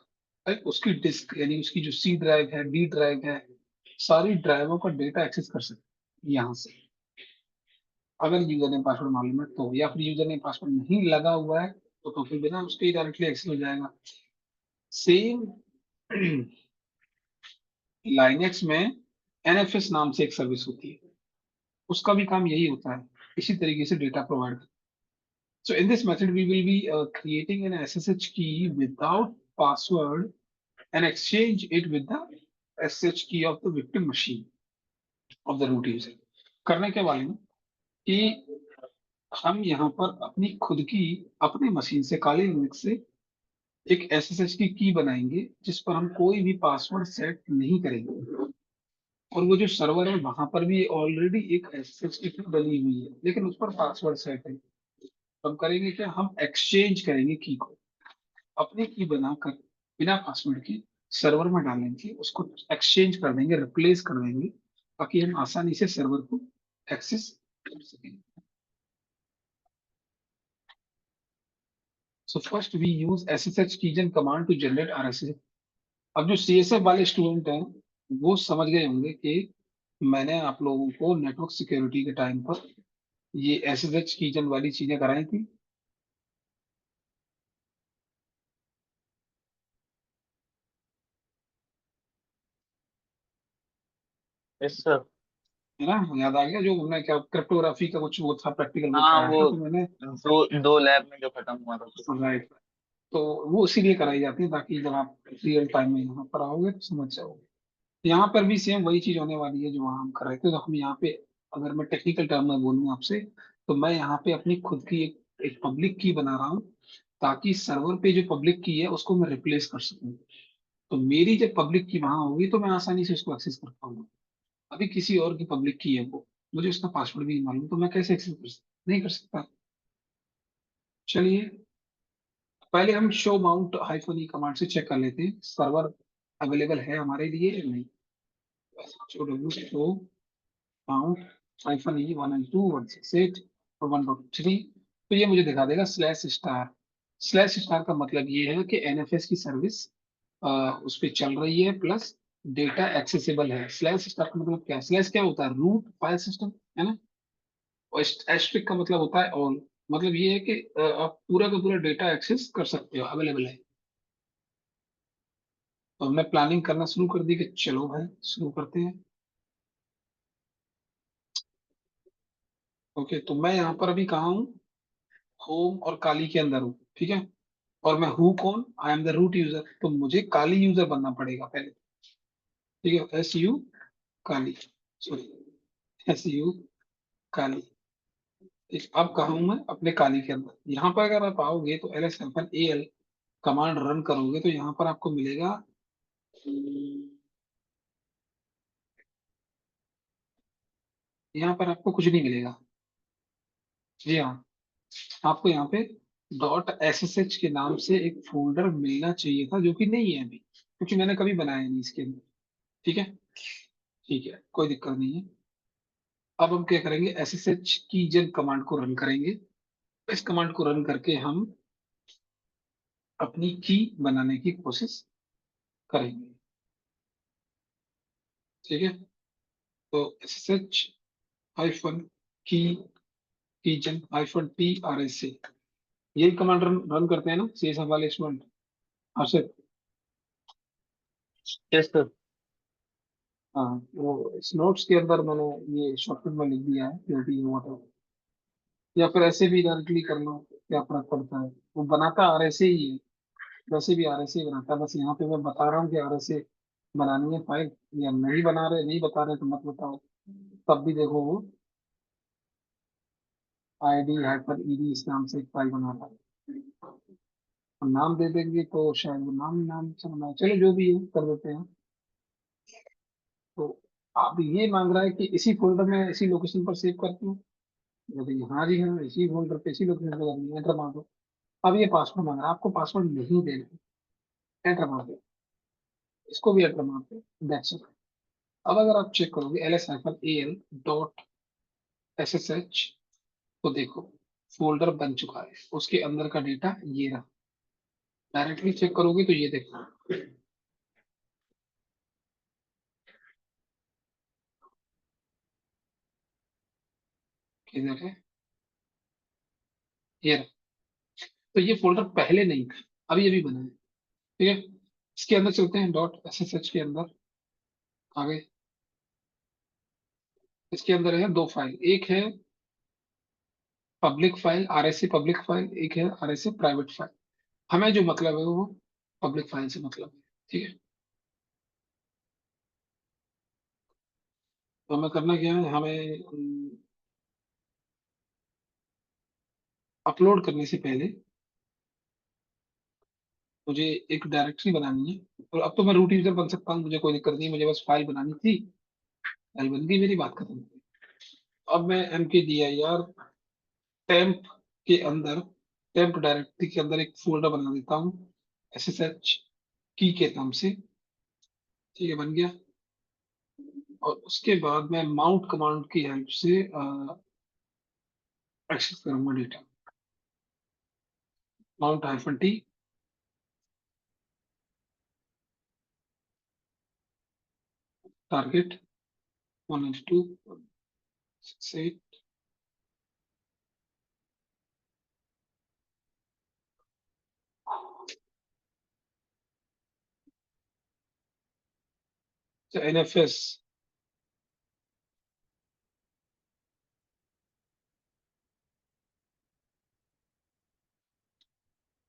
उसकी डिस्क यानी उसकी जो C ड्राइव है, D ड्राइव है, सारी ड्राइवों का डेटा एक्सेस कर सकते हैं यहाँ से, अगर यूजर नेम पासवर्ड मालूम है तो। या फिर यूजर नेम पासवर्ड नहीं लगा हुआ है तो फिर बिना उसके ही डायरेक्टली एक्सेस हो जाएगा। सेम लाइनेक्स में NFS नाम से एक सर्विस होती है, उसका भी काम यही होता है, इसी तरीके से data provide. So in this method we will be creating an SSH key without password and exchange it with the SSH key of the victim machine of the root user। करने के वाले में कि हम यहाँ पर अपनी खुद की अपने मशीन से काली लिनक्स से एक SSH की बनाएंगे जिस पर हम कोई भी पासवर्ड सेट नहीं करेंगे। और वो जो सर्वर है वहां पर भी ऑलरेडी एक SSH की डली हुई है, लेकिन उस पर पासवर्ड सेट है। तो हम करेंगे क्या? हम एक्सचेंज करेंगे की को, अपनी की बनाकर बिना पासवर्ड के सर्वर में डालेंगे, उसको एक्सचेंज कर देंगे, रिप्लेस कर देंगे, ताकि हम आसानी से सर्वर को एक्सेस कर सकें। So first we use SSH keygen command to generate RSS। अब जो CSF वाले स्टूडेंट हैं वो समझ गए होंगे कि मैंने आप लोगों को नेटवर्क सिक्योरिटी के टाइम पर ये SSH कीजन वाली चीजें कराई थी। Yes, sir. है ना, याद आ गया जो हमने क्या क्रिप्टोग्राफी का कुछ वो था प्रैक्टिकल वो हाँ कराया वो था, तो मैंने दो लैब में जो खत्म हुआ था तो। राइट, तो वो इसीलिए कराई जाती है ताकि जब आप रियल टाइम में यहाँ पर आओगे तो समझ जाओगे। यहाँ पर भी सेम वही चीज होने वाली है जो वहाँ हम कर रहे थे। तो हम यहाँ पे, अगर मैं टेक्निकल टर्म में बोलूँ आपसे, तो मैं यहाँ पे अपनी खुद की एक पब्लिक की बना रहा हूँ, ताकि सर्वर पे जो पब्लिक की है उसको मैं रिप्लेस कर सकूँ। तो मेरी जब पब्लिक की वहां होगी तो मैं आसानी से उसको एक्सेस कर पाऊंगा। अभी किसी और की पब्लिक की है वो, मुझे उसका पासवर्ड भी नहीं मालूम, तो मैं कैसे एक्सेस कर सकता, नहीं कर सकता। चलिए, पहले हम शो माउंट हाइफन ई कमांड से चेक कर लेते हैं सर्वर अवेलेबल है हमारे लिए या नहीं। शो माउंट हाइफन ई 192.168 और 1.3, तो ये मुझे दिखा देगा स्लैश स्टार। स्लैश स्टार का मतलब ये है कि एनएफएस की सर्विस उस पर चल रही है, प्लस डेटा एक्सेसिबल है। स्लैश स्टार का मतलब क्या है? स्लैश क्या होता है? रूट फाइल सिस्टम, है ना। और एस्ट्रिक का मतलब होता है ऑल, मतलब ये है कि आप पूरा का पूरा डेटा एक्सेस कर सकते हो, अवेलेबल है। तो हमने प्लानिंग करना शुरू कर दी कि चलो भाई शुरू करते हैं। ओके, तो मैं यहाँ पर अभी कहाँ हूँ? होम और काली के अंदर हूँ, ठीक है। और मैं हूँ कौन? I am the root user, तो मुझे काली यूजर बनना पड़ेगा पहले, ठीक है। S U Kali, sorry, S U Kali. अब कहा हूं मैं? अपने काली के अंदर। यहाँ पर अगर आप आओगे तो ls-al कमांड रन करोगे तो यहाँ पर आपको मिलेगा, यहाँ पर आपको कुछ नहीं मिलेगा। जी हाँ, आपको यहाँ पे डॉट एस के नाम से एक फोल्डर मिलना चाहिए था, जो कि नहीं है अभी, क्योंकि मैंने कभी बनाया नहीं इसके अंदर। ठीक है, ठीक है, कोई दिक्कत नहीं है। अब हम क्या करेंगे? की जन कमांड को रन करेंगे। इस कमांड को रन करके हम अपनी की बनाने की कोशिश करेंगे, ठीक है। तो हाइफन की कीजन हाइफन TRSA, यही कमांड रन करते हैं ना सी एस वाले स्टूडेंट? हर्षित, यस सर। हाँ, वो इस नोट्स के अंदर मैंने ये शॉर्टकट में लिख दिया है PLT whatever। या फिर ऐसे भी डायरेक्टली कर लो, क्या फर्क पड़ता है? वो बनाता RSA ही है, वैसे भी RSA ही बनाता है। बस यहाँ पे मैं बता रहा हूँ कि RSA बनानी है फाइल, या नहीं बना रहे, नहीं बता रहे तो मत बताओ, तब भी देखो वो ID-ED इस नाम से एक फाइल बनाता है। और नाम दे देंगे तो शायद वो नाम नाम चलना, चलो जो भी है कर देते हैं। तो आप ये मांग रहा है कि इसी फोल्डर में इसी लोकेशन पर सेव करते हैं? यदि हाँ जी हाँ, इसी फोल्डर पे इसी लोकेशन पर करनी है, एंटर मार दो। अब ये पासवर्ड मांग रहा है, आपको पासवर्ड नहीं देना है, एंटर मार दो। इसको भी एंटर मार दो, दैट्स इट। अब अगर आप चेक करोगे ls-al.ssh, तो देखो फोल्डर बन चुका है, उसके अंदर का डेटा ये रहा। डायरेक्टली चेक करोगे तो ये देखो किधर है, ये रहा। तो ये फोल्डर पहले नहीं था, अभी अभी बना है, ठीक है। इसके अंदर चलते हैं, .ssh के अंदर आ गए। इसके अंदर है दो फाइल, एक है public file RSA public file, एक है RSA प्राइवेट फाइल। हमें जो मतलब है वो पब्लिक फाइल से मतलब है, ठीक है। तो हमें करना क्या है? हमें अपलोड करने से पहले मुझे एक डायरेक्टरी बनानी है। और अब तो मैं रूट यूजर बन सकता हूँ, मुझे कोई दिक्कत नहीं, मुझे बस फाइल बनानी थी, फाइल बन गई, मेरी बात खत्म। अब मैं MKDIR टेम्प के अंदर, टेम्प डायरेक्टरी के अंदर एक फोल्डर बना देता हूँ SSH की के नाम से, ठीक है, बन गया। और उसके बाद मैं माउंट कमांड की हेल्प से एक्सेस करूंगा data. Mount -T target 192.168, NFS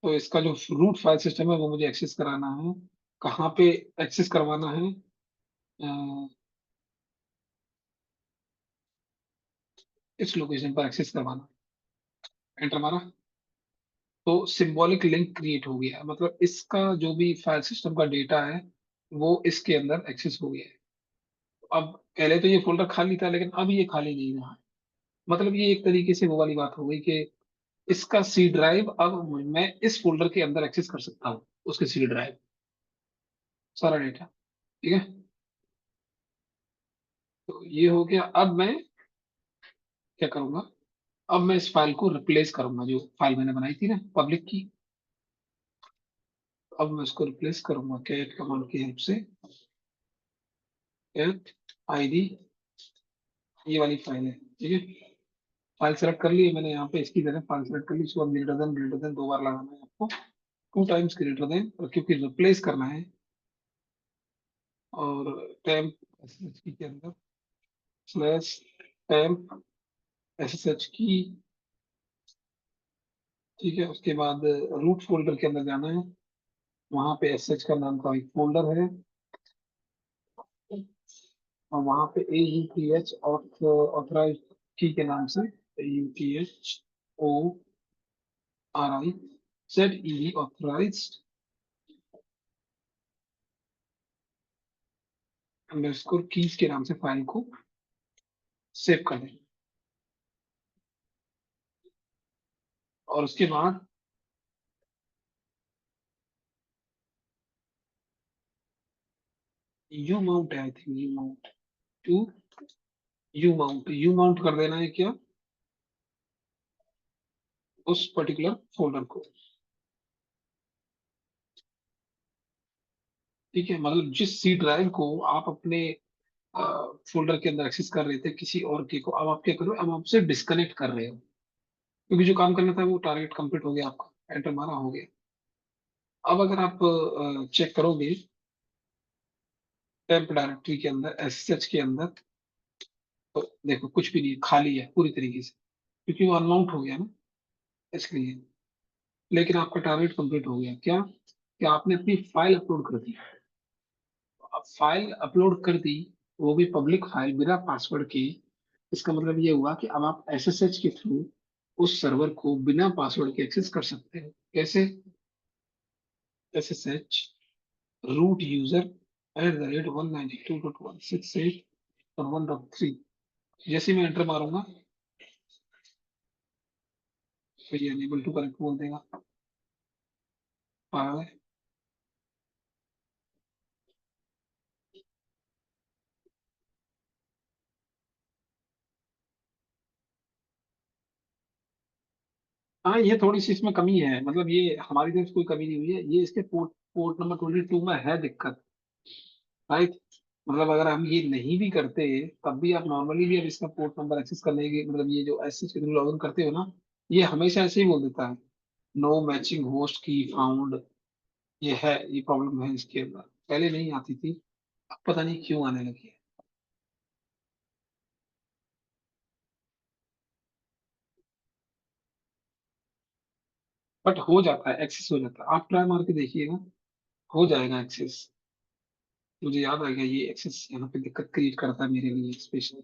तो इसका जो रूट फाइल सिस्टम है वो मुझे एक्सेस कराना है। कहाँ पे एक्सेस करवाना है? अ, इस लोकेशन पर एक्सेस करवाना। एंटर मारा तो सिंबॉलिक लिंक क्रिएट हो गया, मतलब इसका जो भी फाइल सिस्टम का डेटा है वो इसके अंदर एक्सेस हो गया है। अब पहले तो ये फोल्डर खाली था, लेकिन अब ये खाली नहीं रहा है। मतलब ये एक तरीके से वो वाली बात हो गई कि इसका सी ड्राइव अब मैं इस फोल्डर के अंदर एक्सेस कर सकता हूँ, उसके सी ड्राइव सारा डेटा। ठीक है, तो ये हो गया। अब मैं क्या करूंगा? अब मैं इस फाइल को रिप्लेस करूंगा, जो फाइल मैंने बनाई थी ना पब्लिक की। अब मैं इसको रिप्लेस करूंगा कैट कमांड की हेल्प से। कैट आईडी, ये वाली फाइल है। ठीक है, फाइल सेलेक्ट कर ली है मैंने, यहाँ पे इसकी जगह फाइल सेलेक्ट कर ली। इसको ग्रेटर देन 2 बार लगाना है आपको, 2 टाइम्स ग्रेटर देन, और क्योंकि रिप्लेस करना है। और टेम्प SSH के अंदर स्लैश टेम्प SSH की। ठीक है, उसके बाद रूट फोल्डर के अंदर जाना है, वहां पे SSH का नाम का एक फोल्डर है, और वहां पे AUTH ऑथराइज की के नाम से AUTHORIZED ऑथराइज्ड अंडरस्कोर कीज के नाम से फाइल को सेव कर दें। और उसके बाद यू माउंट है, I think you mount to you mount कर देना है क्या, उस पर्टिकुलर फोल्डर को। ठीक है, मतलब जिस सी ड्राइव को आप अपने फोल्डर के अंदर एक्सेस कर रहे थे किसी और के को, अब आप क्या करो, अब आपसे डिस्कनेक्ट कर रहे हो, क्योंकि जो काम करना था वो टारगेट कंप्लीट हो गया आपका, एंटर मारा हो गया। अब अगर आप चेक करोगे टेम्प डायरेक्टरी के अंदर SSH के अंदर, तो देखो कुछ भी नहीं है, खाली है पूरी तरीके से, क्योंकि वो अनमाउंट हो गया ना, इसलिए। लेकिन आपका टारगेट कंप्लीट हो गया क्या? कि आपने अपनी फाइल अपलोड कर दी। अब फाइल अपलोड कर दी, वो भी पब्लिक फाइल बिना पासवर्ड के। इसका मतलब ये हुआ कि अब आप SSH के थ्रू उस सर्वर को बिना पासवर्ड के एक्सेस कर सकते हैं। कैसे? SSH रूट यूजर @192.168.1.3, जैसे मैं एंटर मारूंगा तो ये अनेबल टू कनेक्ट बोल देगा। हाँ, हाँ, ये थोड़ी सी इसमें कमी है, मतलब ये हमारी तरफ से कोई कमी नहीं हुई है, ये इसके पोर्ट पोर्ट नंबर 22 में है दिक्कत। राइट, मतलब अगर हम ये नहीं भी करते तब भी आप नॉर्मली भी अब इसका पोर्ट नंबर एक्सेस करने के, मतलब ये जो SSH के थ्रू लॉगिन करते हो ना, ये हमेशा ऐसे ही बोल देता है, नो मैचिंग होस्ट की फाउंड। ये है, ये प्रॉब्लम है इसके अंदर, पहले नहीं आती थी, अब पता नहीं क्यों आने लगी है। बट हो जाता है, एक्सेस हो जाता है, आप ट्राई मार के देखिएगा, हो जाएगा एक्सेस। मुझे याद आ गया, ये एक्सेस यहाँ पे दिक्कत क्रिएट करता है मेरे लिए स्पेशली।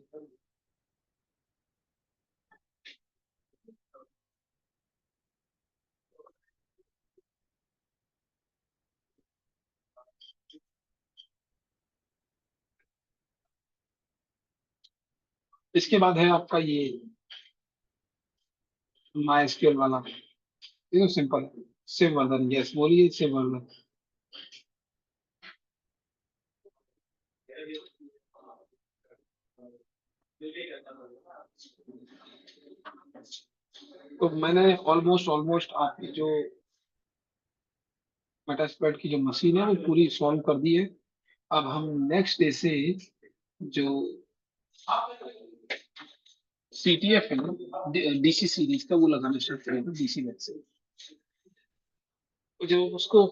इसके बाद है आपका ये MySQL वाला, ये तो सिंपल है। सेव वर्जन, यस बोलिए, सेव वर्जन। तो मैंने ऑलमोस्ट ऑलमोस्ट आपकी जो मेटास्प्लॉइट की जो मशीन है वो पूरी सॉल्व कर दी है। अब हम नेक्स्ट डे से जो CTF है ना, DC सीरीज का, वो लगाना स्टार्ट करेंगे DC नेट से। तो जब उसको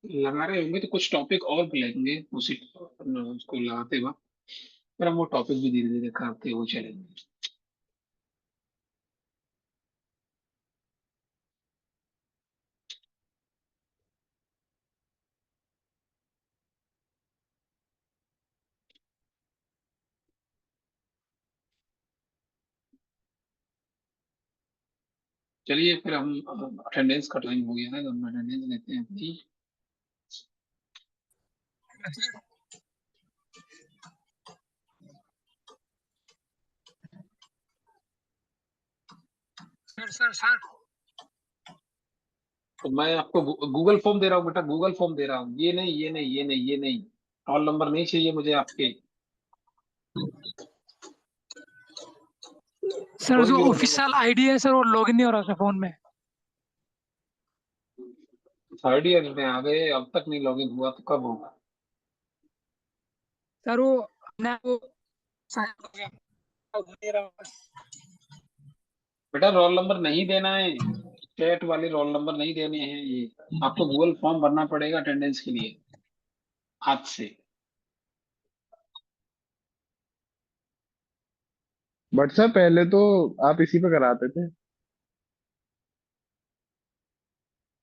लगा रहे होंगे तो कुछ टॉपिक और भी लेंगे उसी उसको लगाते वक्त, फिर हम वो टॉपिक भी धीरे धीरे करते हुए चलेंगे। चलिए फिर हम अटेंडेंस का टाइम हो गया है, तो हम अटेंडेंस लेते हैं अपनी। सर तो मैं आपको गूगल फॉर्म दे रहा हूँ बेटा, गूगल फॉर्म दे रहा हूँ। ये नहीं, ये नहीं, ये नहीं, ये नहीं, रोल नंबर नहीं चाहिए मुझे आपके। सर कोई जो भी रोल नंबर। ऑफिशियल आईडी है सर वो लॉगिन नहीं हो रहा सर फोन में। थर्ड ईयर में आ गए, अब तक नहीं लॉगिन हुआ तो कब होगा? सर वो अपने वो sign हो गया, अब हो नहीं रहा। बेटा रोल नंबर नहीं देना है, स्टेट वाले रोल नंबर नहीं देने हैं ये। आपको गूगल फॉर्म भरना पड़ेगा अटेंडेंस के लिए आज से। बट सर पहले तो आप इसी पे कराते थे।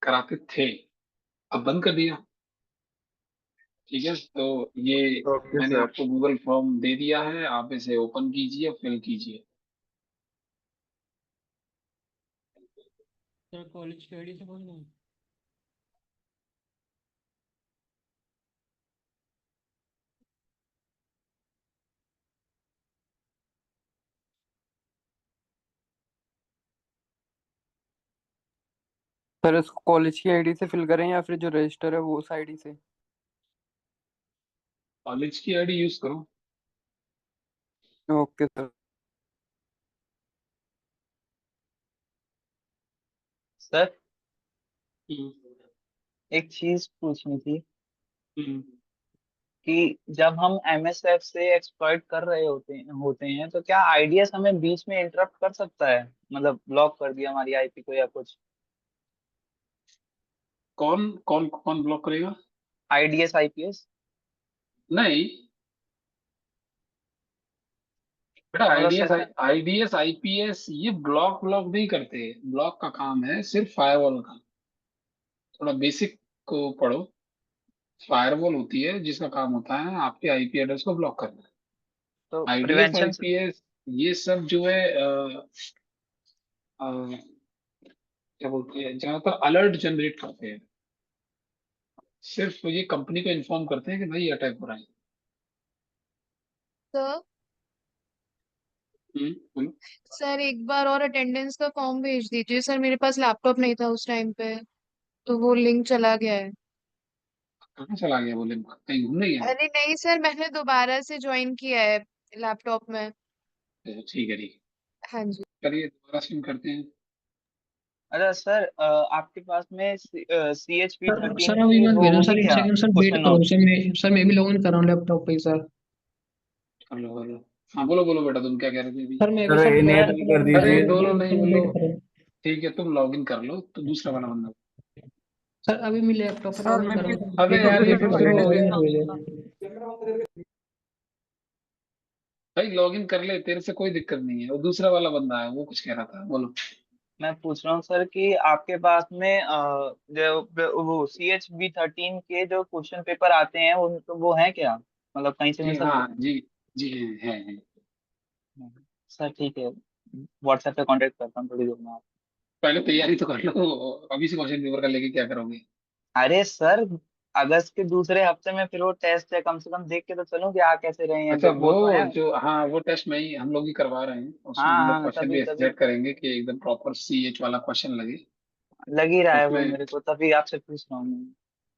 कराते थे, अब बंद कर दिया। ठीक है, तो ये ओके मैंने सर। आपको गूगल फॉर्म दे दिया है, आप इसे ओपन कीजिए, फिल कीजिए। सर कॉलेज की आईडी से खोलना है? सर इसको कॉलेज की आईडी से फिल करें या फिर जो रजिस्टर है वो उस आईडी से? कॉलेज की आईडी यूज करो। Okay sir. सर हम्म, एक चीज पूछनी थी हम्म। कि जब हम एमएसएफ से एक्सप्लॉइट कर रहे होते हैं तो क्या आईडीएस हमें बीच में इंटरप्ट कर सकता है, मतलब ब्लॉक कर दिया हमारी आईपी को या कुछ? कौन कौन कौन ब्लॉक करेगा? IDs IPS. नहीं बेटा, मतलब आईडीएस सर, आईडीएस आईपीएस ये ब्लॉक ब्लॉक नहीं करते। ब्लॉक का काम है सिर्फ फायरवॉल का। थोड़ा बेसिक को पढ़ो। फायरवॉल होती है जिसका काम होता है आपके आईपी एड्रेस को ब्लॉक करना। तो आईडीएस प्रिवेंशन। आईपीएस ये सब जो है क्या बोलते हैं, ज्यादातर अलर्ट जनरेट करते हैं। सिर्फ ये कंपनी को इन्फॉर्म करते हैं कि भाई अटैक हो रहा है। सर बोलो। सर एक बार और अटेंडेंस का फॉर्म भेज दीजिए सर, मेरे पास लैपटॉप नहीं था उस टाइम पे, तो वो लिंक चला गया है। कहाँ चला गया बोले, कहीं घूमने गया? अरे नहीं सर, मैंने दोबारा से ज्वाइन किया है लैपटॉप में। तो ठीक है, ठीक हाँ जी। है, चलिए दोबारा सिम करते हैं। अच्छा सर, आपके पास में CHP सर 13 सर अभी की मत वो भेजना होगी सर, एक क्या, सेकंड सर वेट क्वेश्चन करो नोट? सर मैं भी लॉगिन कर रहा हूँ लैपटॉप पे ही सर। कर लो, कर लो। हाँ बोलो बोलो बेटा, तुम क्या कह रहे थे अभी? सर मैं भी सर सर ए दोबारा नेट से भी कर लॉगिन कर रहा अरे दीजिए। हूँ, दोनों एक नहीं सेकंड बोलो। वेट करो। ठीक है, तुम लॉग इन कर लो तो दूसरा वाला बंदा। सर अभी मैं लैपटॉप पे सर लॉगिन कर मेरे रहा हूँ, अबे एक यार, ये मिनट फिर में शुरू हो लॉगिन गया। हो जाए। भाई लॉग इन कर ले, तेरे से कोई दिक्कत नहीं है। वो दूसरा वाला बंदा है, वो कुछ कह रहा था, बोलो। मैं पूछ रहा हूँ सर कि आपके पास में जो वो CHB 13 के जो क्वेश्चन पेपर आते हैं वो हैं क्या, मतलब कहीं से मिल जी सकते हाँ, हैं? जी जी है। सर ठीक है, व्हाट्सएप पे कांटेक्ट करता हूँ थोड़ी देर में आप। पहले तैयारी तो कर लो। अभी से क्वेश्चन पेपर का लेके क्या करोगे? अरे सर, अगस्त के दूसरे हफ्ते में फिर वो टेस्ट है, कम से कम देख के तो चलूं कि आ कैसे रहे हैं, अच्छा, वो वो तो है। जो, हाँ वो टेस्ट में ही हम लोग ही करवा रहे हैं, उसमें हाँ हम लोग हाँ, क्वेश्चन भी तभी ऐसे तभी सेट करेंगे कि एकदम प्रॉपर CH वाला क्वेश्चन लगे लग ही रहा है वो उसमें। मेरे को, तभी आपसे पूछ रहा हूँ मैं।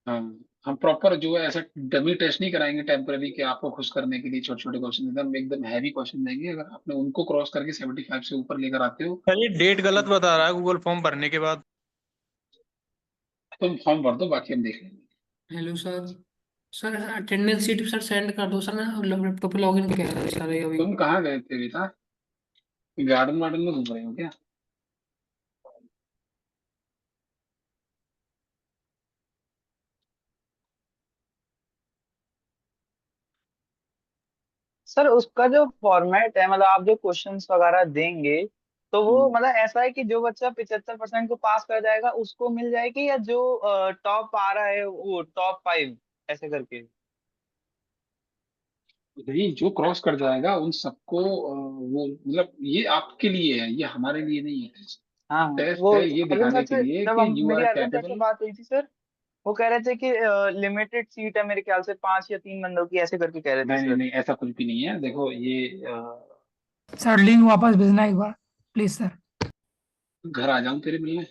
हाँ, हम प्रॉपर जो है ऐसा डमी टेस्ट नहीं कराएंगे टेम्पररी कि आपको खुश करने के लिए छोटे छोटे क्वेश्चन, एकदम एकदम हैवी क्वेश्चन देंगे। अगर आपने उनको क्रॉस करके 75 से ऊपर लेकर आते हो सर ये डेट गलत तो बता रहा है गूगल फॉर्म भरने के बाद। तुम फॉर्म भर दो, बाकी हम देख लेंगे। Hello sir. Sir attendance sheet sir send कर दो सर, ना लैपटॉप पे लॉगिन किया है सर अभी। तुम कहाँ गए थे बेटा? गार्डन वार्डन में घूम रहे हो क्या? सर उसका जो फॉर्मेट है, मतलब आप जो क्वेश्चंस वगैरह देंगे, तो वो हम्म, मतलब ऐसा है कि जो बच्चा 75% को पास कर जाएगा उसको मिल जाएगी, या जो टॉप आ रहा है वो टॉप 5 ऐसे करके? नहीं, जो क्रॉस कर जाएगा उन सबको वो मतलब ये आपके लिए है, ये हमारे लिए नहीं है। हाँ टेस्ट वो है ये अर्जुन दिखाने सर के से लिए जब कि हम यू मेरी आर अर्जुन सर से कैपेबल। बात हुई थी सर, वो कह रहे थे कि लिमिटेड सीट है मेरे ख्याल से 5 या 3 बंदों की, ऐसे करके कह रहे थे नहीं नहीं सर। नहीं, ऐसा कुछ भी नहीं है। देखो ये सर लिंक वापस भेजना एक बार प्लीज सर। घर आ जाऊं तेरे मिलने,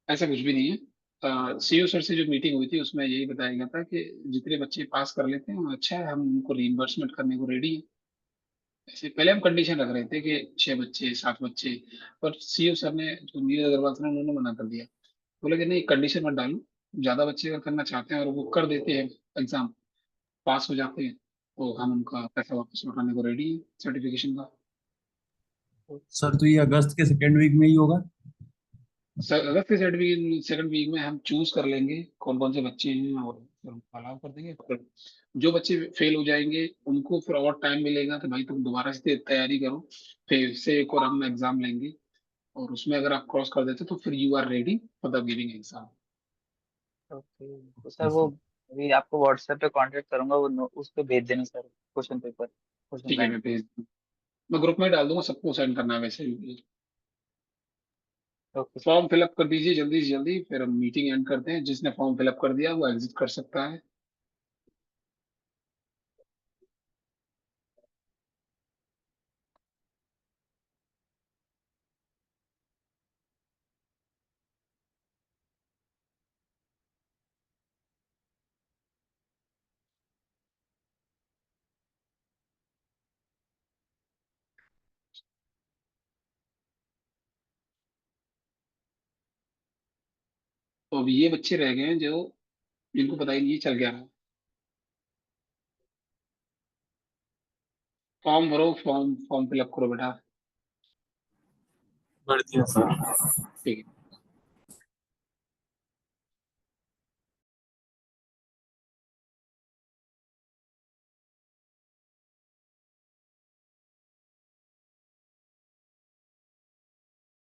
ऐसा कुछ भी नहीं है। सीईओ सर से जो मीटिंग हुई थी उसमें यही बताया गया था कि जितने बच्चे पास कर लेते हैं अच्छा है, हम उनको रीइंबर्समेंट करने को रेडी हैं। ऐसे पहले हम कंडीशन रख रहे थे कि 6 बच्चे 7 बच्चे, पर सीईओ सर ने, जो नीरज अग्रवाल सर ने, उन्होंने मना कर दिया। बोले कि नहीं, कंडीशन मत डालो, ज्यादा बच्चे अगर करना चाहते हैं और वो कर देते हैं, एग्जाम पास हो जाते हैं, तो हम उनका पैसा वापस लौटाने को रेडी है, सर्टिफिकेशन का। सर तो ये अगस्त के सेकेंड वीक में ही होगा? सर अगस्त के सेकंड वीक में हम चूज कर लेंगे कौन कौन से बच्चे हैं और फिर उनको अलाउ कर देंगे। फिर जो बच्चे फेल हो जाएंगे उनको फिर और टाइम मिलेगा कि भाई तुम दोबारा से तैयारी करो, फिर से एक और हम एग्जाम लेंगे, और उसमें अगर आप क्रॉस कर देते तो फिर you are ready for the giving exam. Okay, तो सर वो अभी आपको व्हाट्सएप पे कांटेक्ट करूंगा, वो उस पे भेज देना सर, क्वेश्चन पेपर, क्वेश्चन ठीक है, बैंक। मैं भेज, मैं ग्रुप में डाल दूंगा, सबको सेंड करना है वैसे भी। Okay sir. फॉर्म फिलअप कर दीजिए जल्दी से जल्दी, फिर हम मीटिंग एंड करते हैं। जिसने फॉर्म फिलअप कर दिया वो एग्जिट कर सकता है। तो अब ये बच्चे रह गए हैं जो, जिनको पता ही नहीं चल गया। फॉर्म भरो, फॉर्म फॉर्म फिलअप करो बेटा। बढ़ दिया सर। ठीक है।